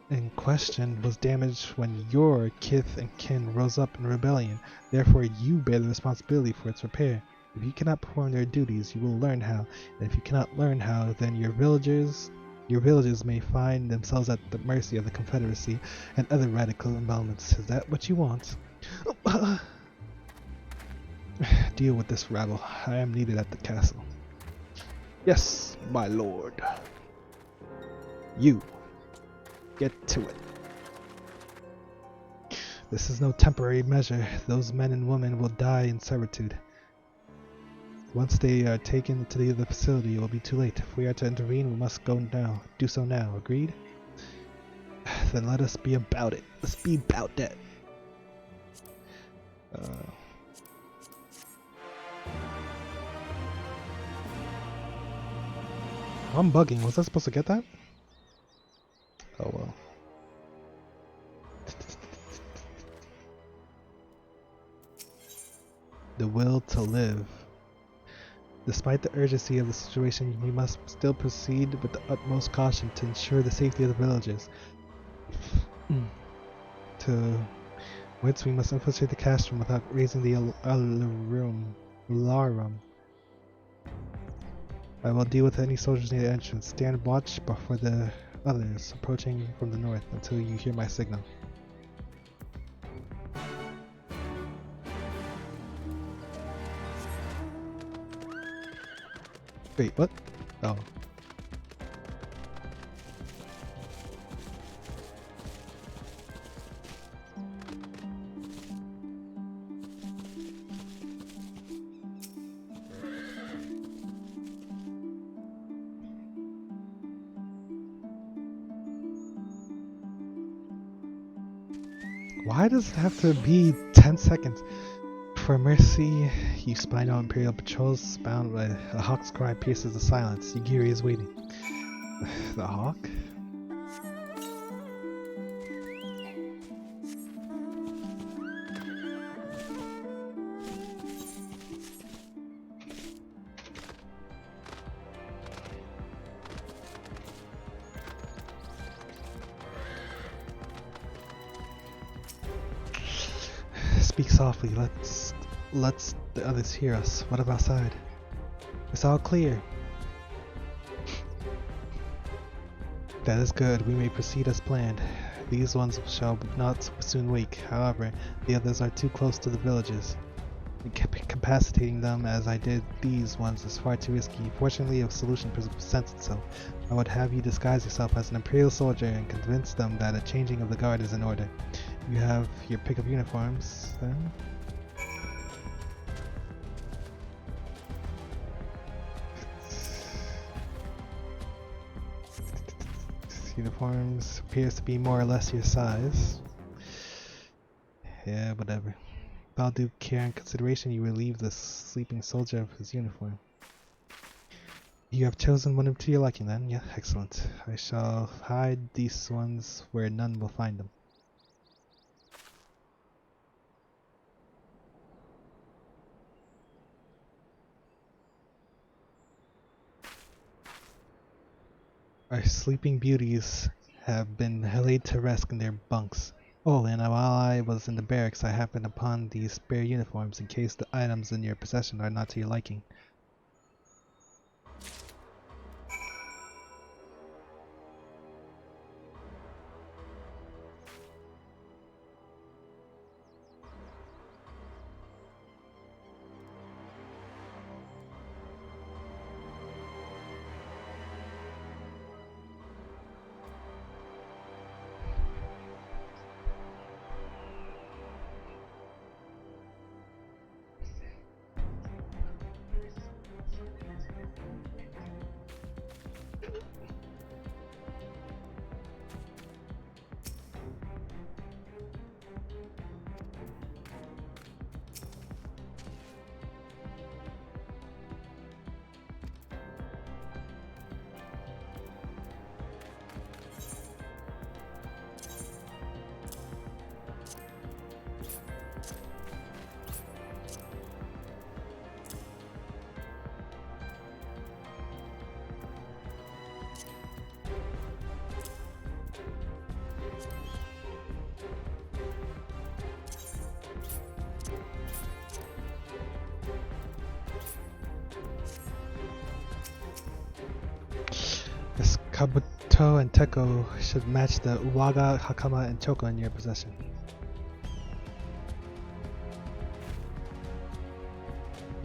in question was damaged when your kith and kin rose up in rebellion. Therefore, you bear the responsibility for its repair. If you cannot perform their duties, you will learn how. And if you cannot learn how, then your villages may find themselves at the mercy of the Confederacy and other radical elements. Is that what you want? Deal with this rabble. I am needed at the castle. Yes, my lord. You. Get to it. This is no temporary measure. Those men and women will die in servitude. Once they are taken to the other facility, it will be too late. If we are to intervene, we must go now. Do so now. Agreed? Then let us be about it. Let's be about that. I'm bugging. Was I supposed to get that? Oh well. The will to live. Despite the urgency of the situation, we must still proceed with the utmost caution to ensure the safety of the villagers. To whence we must infiltrate the castrum without raising the alarm. I will deal with any soldiers near the entrance. Stand watch for the others approaching from the north until you hear my signal. Wait, what? Oh. Why does it have to be 10 seconds? For mercy, you spy no Imperial patrols bound by a hawk's cry pierces the silence. Yugiri is waiting. The hawk? Speak softly. Let's the others hear us. What about outside? It's all clear. That is good. We may proceed as planned. These ones shall not soon wake. However, the others are too close to the villages. Incapacitating them as I did these ones is far too risky. Fortunately, a solution presents itself. I would have you disguise yourself as an Imperial soldier and convince them that a changing of the guard is in order. You have your pick of uniforms, then? Uniforms appears to be more or less your size. Yeah, whatever. With all due care and consideration, you relieve the sleeping soldier of his uniform. You have chosen one to your liking then? Yeah, excellent. I shall hide these ones where none will find them. Our sleeping beauties have been laid to rest in their bunks. Oh, and while I was in the barracks, I happened upon these spare uniforms in case the items in your possession are not to your liking. This Kabuto and Teko should match the Uwaga, Hakama, and Choko in your possession.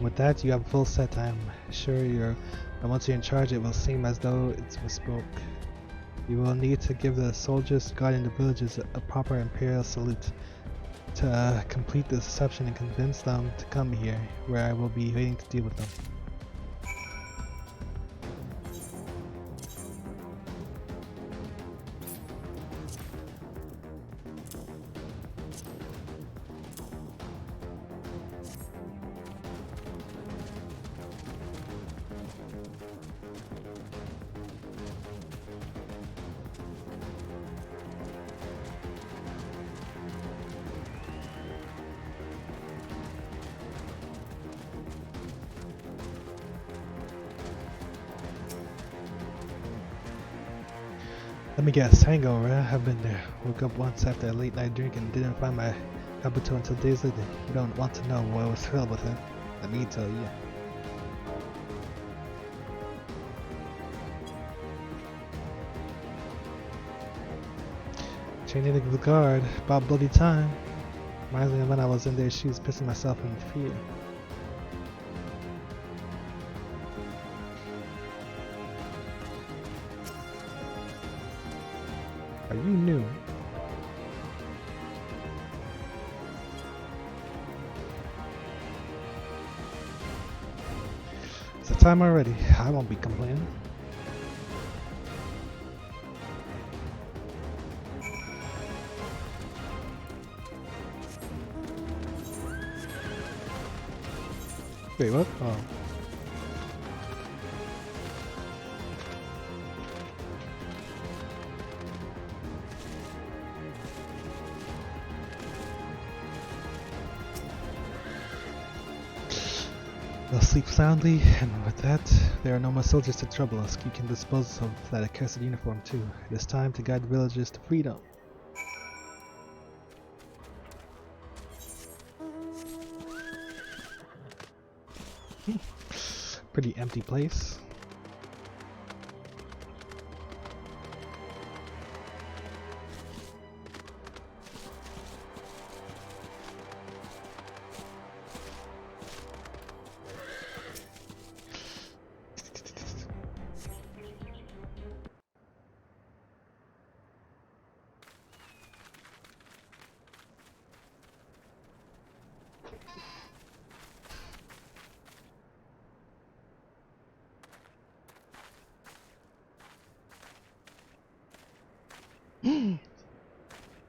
With that, you have a full set. I'm sure and once you're in charge, it will seem as though it's bespoke. You will need to give the soldiers guarding the villages a proper imperial salute. To complete the deception and convince them to come here, where I will be waiting to deal with them. Let me guess, hangover, I've been there. Woke up once after a late night drink and didn't find my kabuto until days later. You don't want to know why I was thrilled with it. Let me tell you. Training the guard, about bloody time. Reminds me of when I was in their shoes pissing myself in fear. Are you new? It's the time already. I won't be complaining. Wait, what? Oh. They'll sleep soundly, and with that, there are no more soldiers to trouble us. You can dispose of that accursed uniform too. It is time to guide the villagers to freedom. Pretty empty place.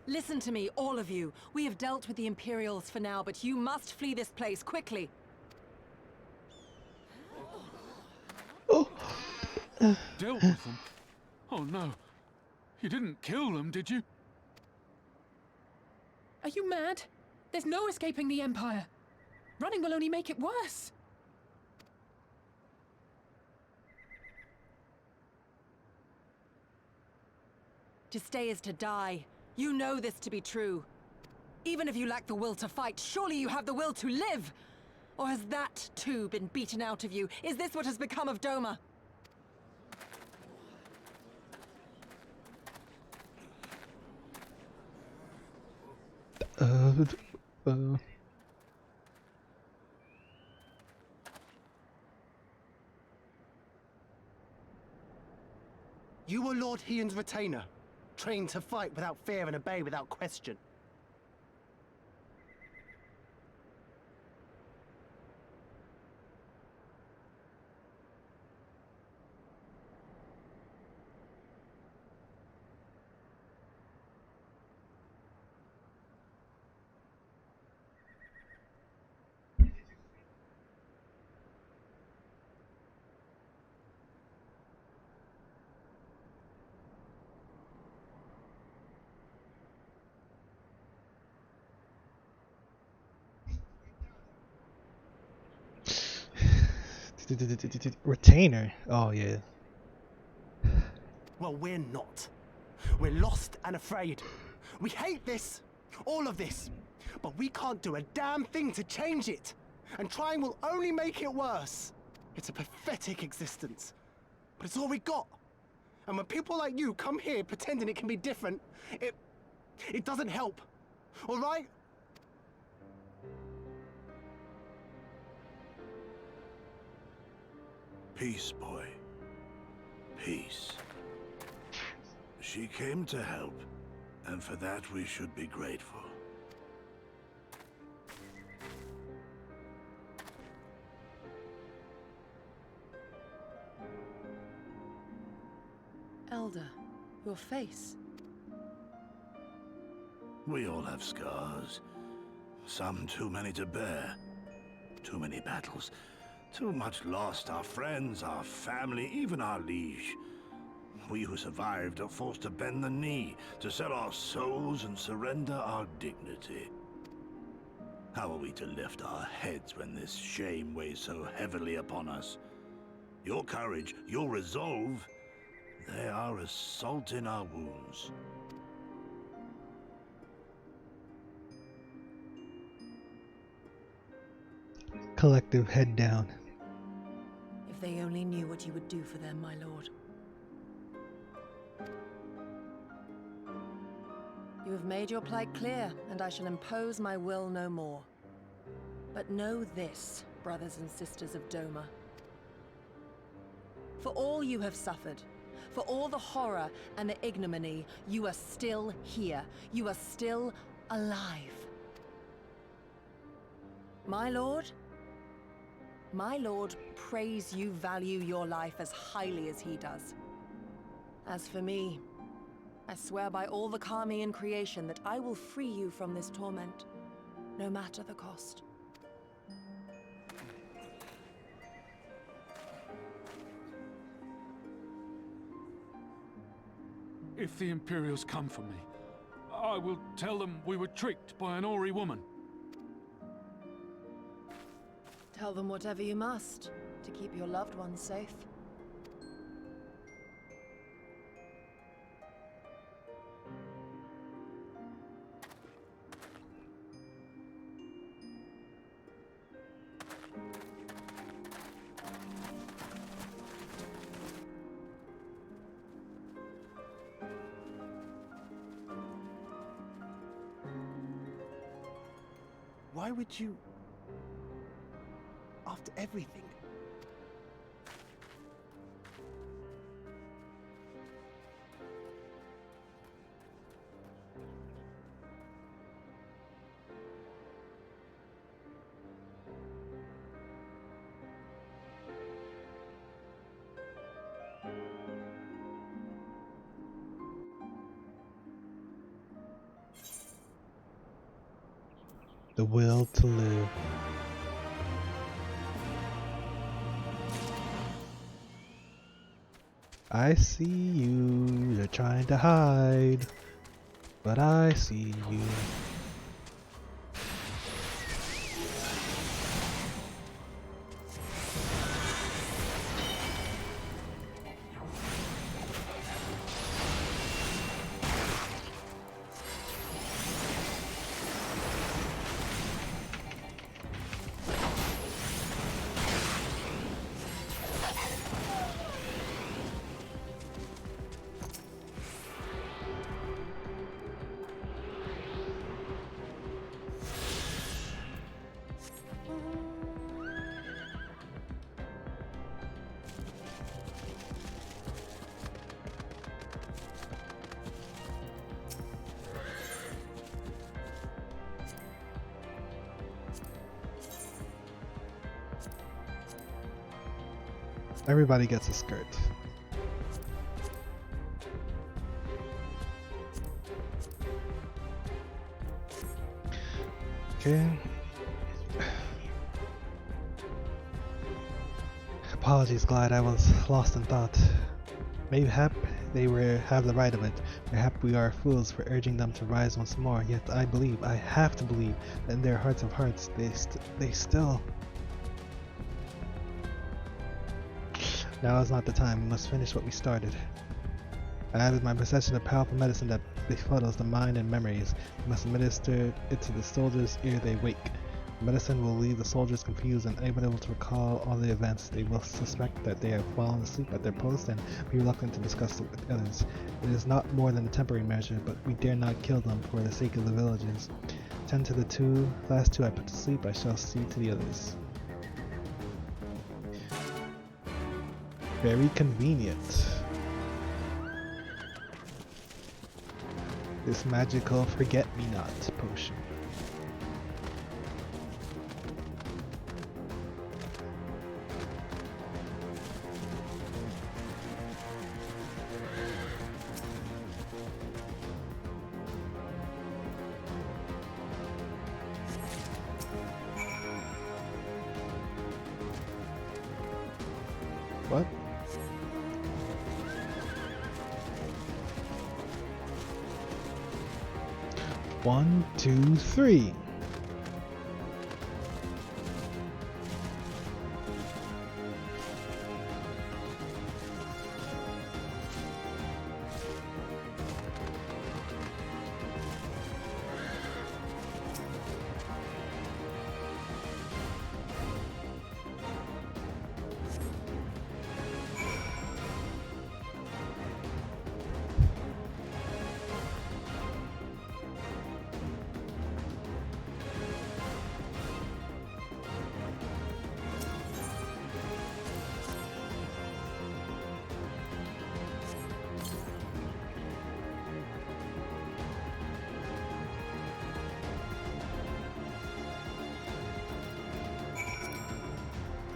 Listen to me, all of you. We have dealt with the Imperials for now, but you must flee this place quickly. Dealt with them? Oh no. You didn't kill them, did you? Are you mad? There's no escaping the Empire. Running will only make it worse. To stay is to die. You know this to be true. Even if you lack the will to fight, surely you have the will to live! Or has that, too, been beaten out of you? Is this what has become of Doma? You were Lord Hien's retainer, trained to fight without fear and obey without question. Retainer? Oh yeah. Well, we're not. We're lost and afraid. We hate this, all of this, but we can't do a damn thing to change it. And trying will only make it worse. It's a pathetic existence, but it's all we got. And when people like you come here pretending it can be different, it doesn't help. All right? Peace, boy. Peace. She came to help, and for that we should be grateful. Elder, your face. We all have scars. Some too many to bear. Too many battles. Too much lost. Our friends, our family, even our liege. We who survived are forced to bend the knee, to sell our souls and surrender our dignity. How are we to lift our heads when this shame weighs so heavily upon us? Your courage, your resolve, they are as salt in our wounds. Collective head down. If they only knew what you would do for them, my lord. You have made your plight clear, and I shall impose my will no more. But know this, brothers and sisters of Doma. For all you have suffered, for all the horror and the ignominy, you are still here. You are still alive. My lord prays you value your life as highly as he does. As for me, I swear by all the Kami in creation that I will free you from this torment, no matter the cost. If the Imperials come for me, I will tell them we were tricked by an Ori woman. Tell them whatever you must, to keep your loved ones safe. Why would you... After everything? The will to live. I see you, you're trying to hide, but I see you. Everybody gets a skirt. Okay. Apologies, Glide. I was lost in thought. Mayhap they have the right of it. Mayhap we are fools for urging them to rise once more. Yet I believe, I have to believe, that in their hearts of hearts, they still. Now is not the time. We must finish what we started. I added my possession of powerful medicine that befuddles the mind and memories. We must administer it to the soldiers ere they wake. The medicine will leave the soldiers confused and unable to recall all the events. They will suspect that they have fallen asleep at their post and be reluctant to discuss it with others. It is not more than a temporary measure, but we dare not kill them for the sake of the villages. Tend to the last two I put to sleep. I shall see to the others. Very convenient. This magical forget-me-not potion. What? One, two, three.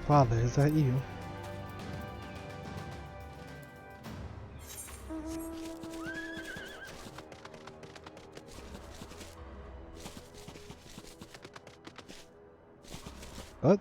Father, is that you? What?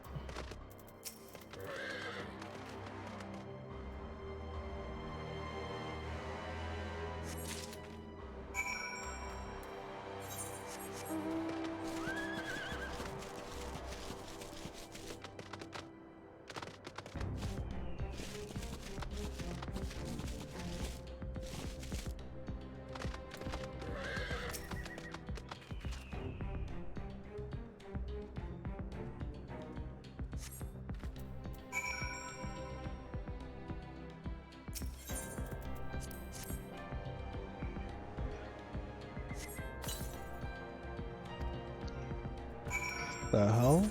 The hell?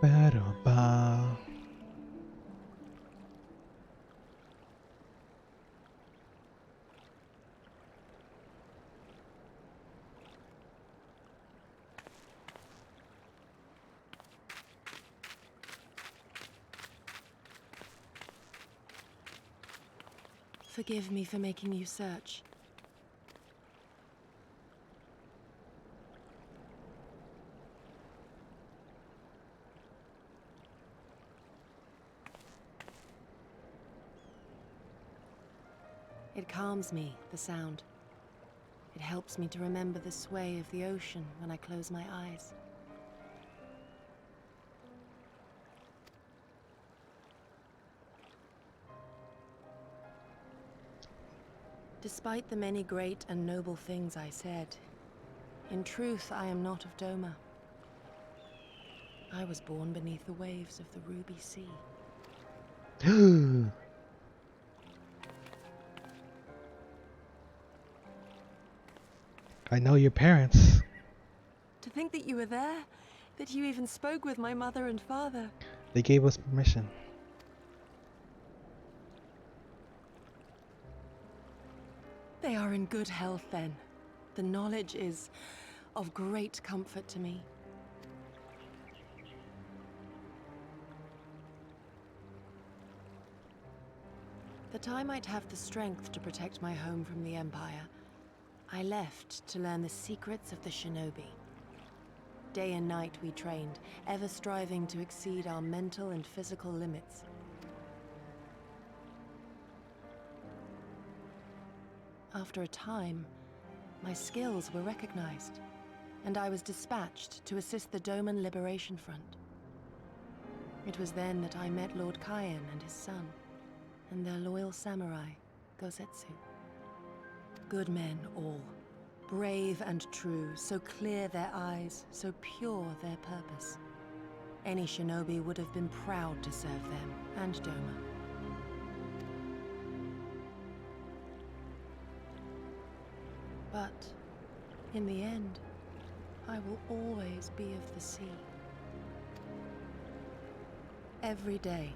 Ba-da-ba. Forgive me for making you search. It calms me, the sound. It helps me to remember the sway of the ocean when I close my eyes. Despite the many great and noble things I said, in truth I am not of Doma. I was born beneath the waves of the Ruby Sea. I know your parents. To think that you were there, that you even spoke with my mother and father. They gave us permission. They are in good health then. The knowledge is of great comfort to me. That I might have the strength to protect my home from the Empire, I left to learn the secrets of the shinobi. Day and night we trained, ever striving to exceed our mental and physical limits. After a time, my skills were recognized, and I was dispatched to assist the Doman Liberation Front. It was then that I met Lord Kayan and his son, and their loyal samurai, Gosetsu. Good men all, brave and true, so clear their eyes, so pure their purpose. Any shinobi would have been proud to serve them, and Doma. But, in the end, I will always be of the sea. Every day,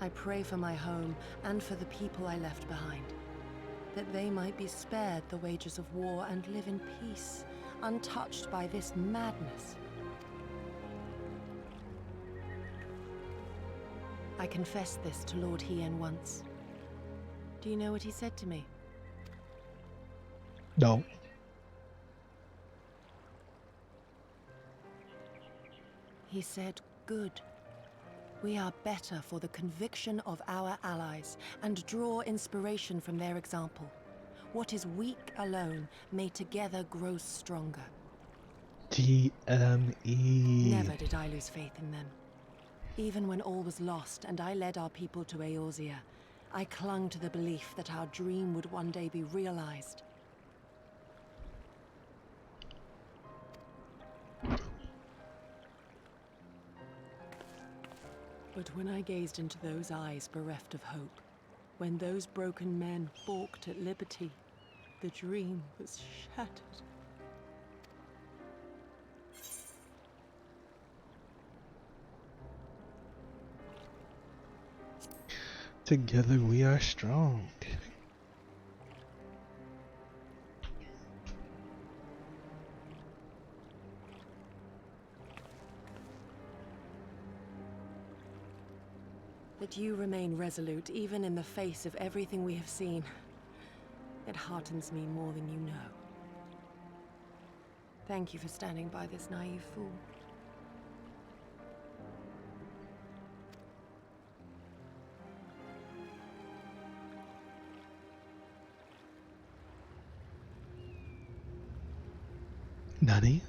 I pray for my home and for the people I left behind, that they might be spared the wages of war and live in peace, untouched by this madness. I confessed this to Lord Hien once. Do you know what he said to me? No. He said, "Good. We are better for the conviction of our allies, and draw inspiration from their example. What is weak alone may together grow stronger." TME. Never did I lose faith in them. Even when all was lost and I led our people to Eorzea, I clung to the belief that our dream would one day be realized. But when I gazed into those eyes bereft of hope, when those broken men balked at liberty, the dream was shattered. Together we are strong. That you remain resolute even in the face of everything we have seen. It heartens me more than you know. Thank you for standing by this naive fool. Nani?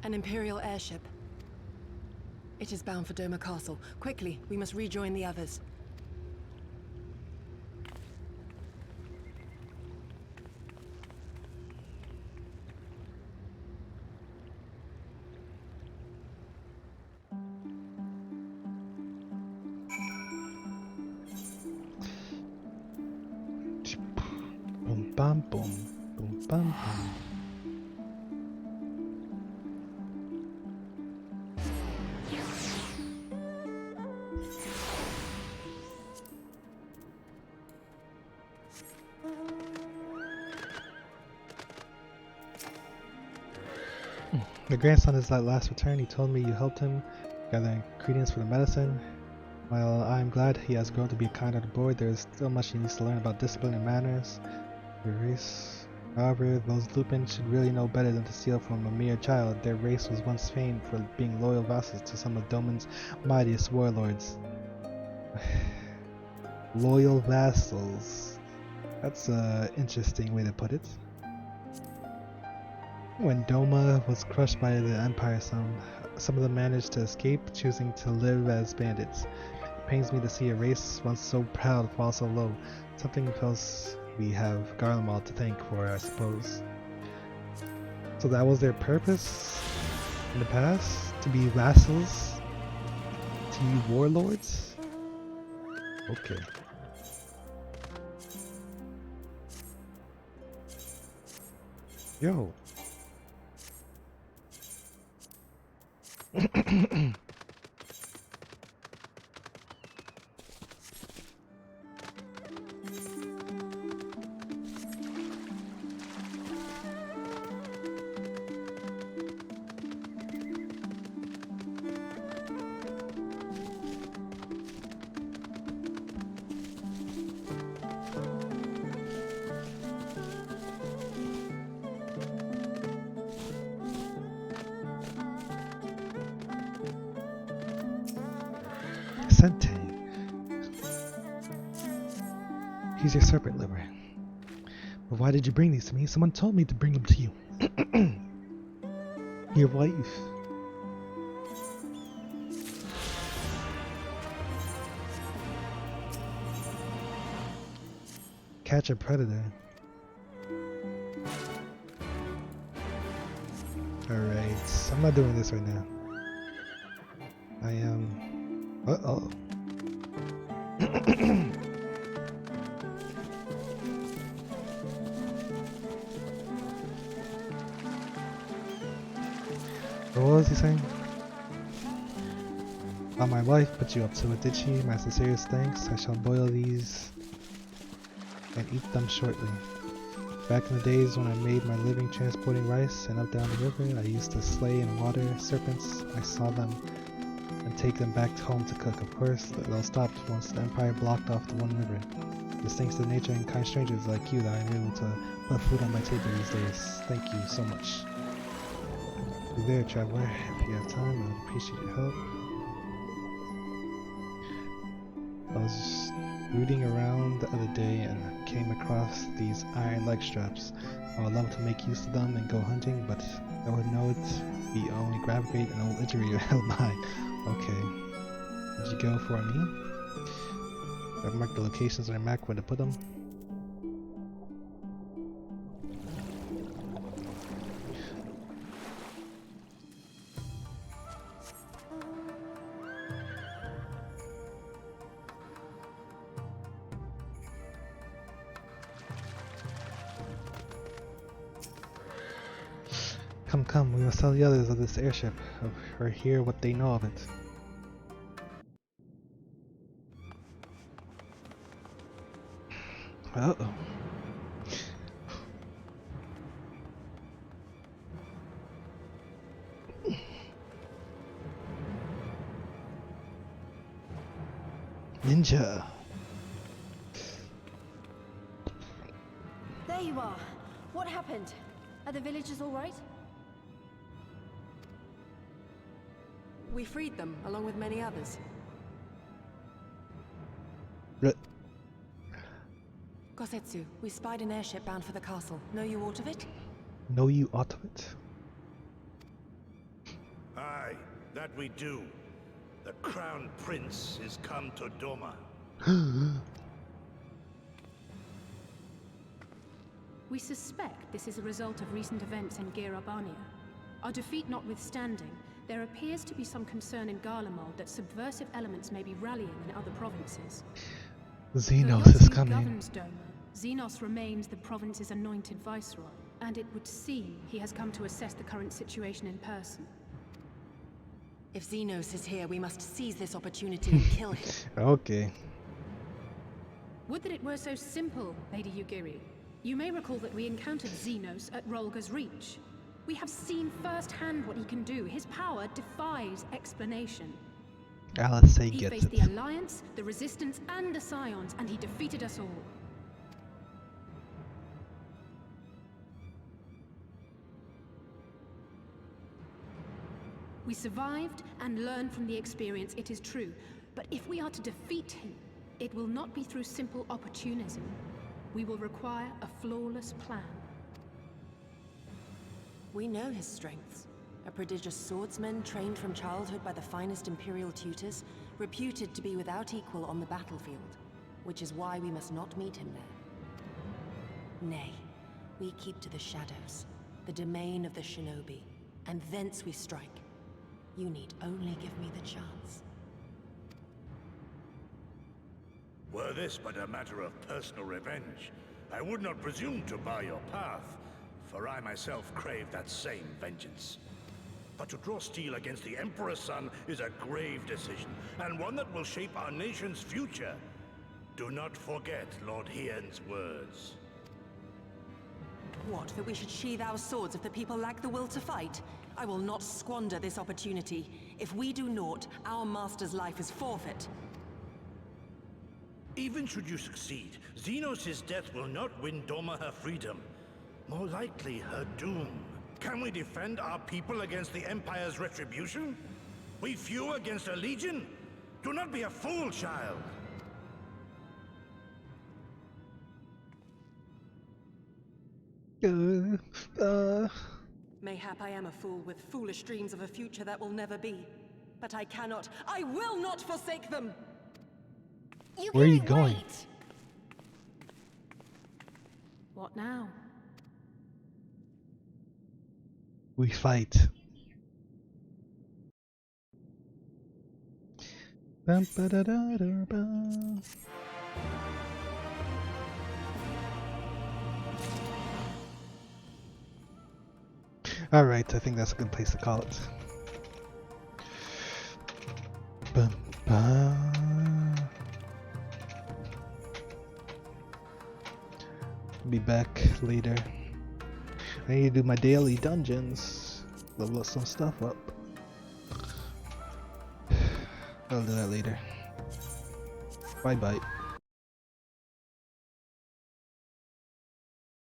An Imperial airship. It is bound for Doma Castle. Quickly, we must rejoin the others. Boom bam boom. Boom bam boom. The grandson is at last returned. He told me you helped him gather ingredients for the medicine. While I am glad he has grown to be a kind hearted boy, there is still much he needs to learn about discipline and manners. Your race. However, those Lupin should really know better than to steal from a mere child. Their race was once famed for being loyal vassals to some of Doman's mightiest warlords. Loyal vassals. That's an interesting way to put it. When Doma was crushed by the Empire, some of them managed to escape, choosing to live as bandits. It pains me to see a race once so proud fall so low. Something else we have Garlemald to thank for, I suppose. So that was their purpose in the past? To be vassals? To be warlords? Okay. Yo. Sente. He's your serpent liver. But why did you bring these to me? Someone told me to bring them to you. Your wife. Catch a predator. Alright, I'm not doing this right now. I am... Uh-oh. What was he saying? Oh, my wife put you up to it, did she? My sincerest thanks. I shall boil these and eat them shortly. Back in the days when I made my living transporting rice and up down the river, I used to slay and water serpents. I saw them and take them back home to cook. Of course, they'll stop once the Empire blocked off the one river. It's thanks to nature and kind strangers like you that I'm able to put food on my table these days. Thank you so much. Be there, traveler. If you have time, I would appreciate your help. I was just rooting around the other day and came across these iron leg straps. I would love to make use of them and go hunting, but I would know it be only grab bait and old injury held by. Okay. Did you go for me? I've marked the locations on your map where to put them. Come, we must tell the others of this airship, or hear what they know of it. Uh-oh. Ninja! There you are. What happened? Are the villagers all right? We freed them, along with many others. Kosetsu, we spied an airship bound for the castle. Know you aught of it? Know you aught of it? Aye, that we do. The Crown Prince is come to Doma. We suspect this is a result of recent events in Girabania. Our defeat notwithstanding, there appears to be some concern in Garlemald that subversive elements may be rallying in other provinces. Xenos is coming. Governs Doma. Xenos remains the province's anointed viceroy, and it would seem he has come to assess the current situation in person. If Xenos is here, we must seize this opportunity and kill him. Okay. Would that it were so simple, Lady Yugiri. You may recall that we encountered Xenos at Rolga's Reach. We have seen firsthand what he can do. His power defies explanation. Alice say He gets faced it. the Alliance, the Resistance, and the Scions, and he defeated us all. We survived and learned from the experience, it is true. But if we are to defeat him, it will not be through simple opportunism. We will require a flawless plan. We know his strengths. A prodigious swordsman trained from childhood by the finest Imperial tutors, reputed to be without equal on the battlefield, which is why we must not meet him there. Nay, we keep to the shadows, the domain of the shinobi, and thence we strike. You need only give me the chance. Were this but a matter of personal revenge, I would not presume to bar your path, for I myself crave that same vengeance. But to draw steel against the Emperor's son is a grave decision, and one that will shape our nation's future. Do not forget Lord Hien's words. What, that we should sheathe our swords if the people lack the will to fight? I will not squander this opportunity. If we do naught, our master's life is forfeit. Even should you succeed, Xenos' death will not win Doma her freedom. More likely, her doom. Can we defend our people against the Empire's retribution? We few against a legion? Do not be a fool, child! Mayhap I am a fool with foolish dreams of a future that will never be. But I cannot, I will not forsake them! Where are you going? Wait. What now? We fight. Bum, ba, da, da, da, ba. Alright, I think that's a good place to call it. Bum, ba. Be back later. I need to do my daily dungeons. Level some stuff up. I'll do that later. Bye bye.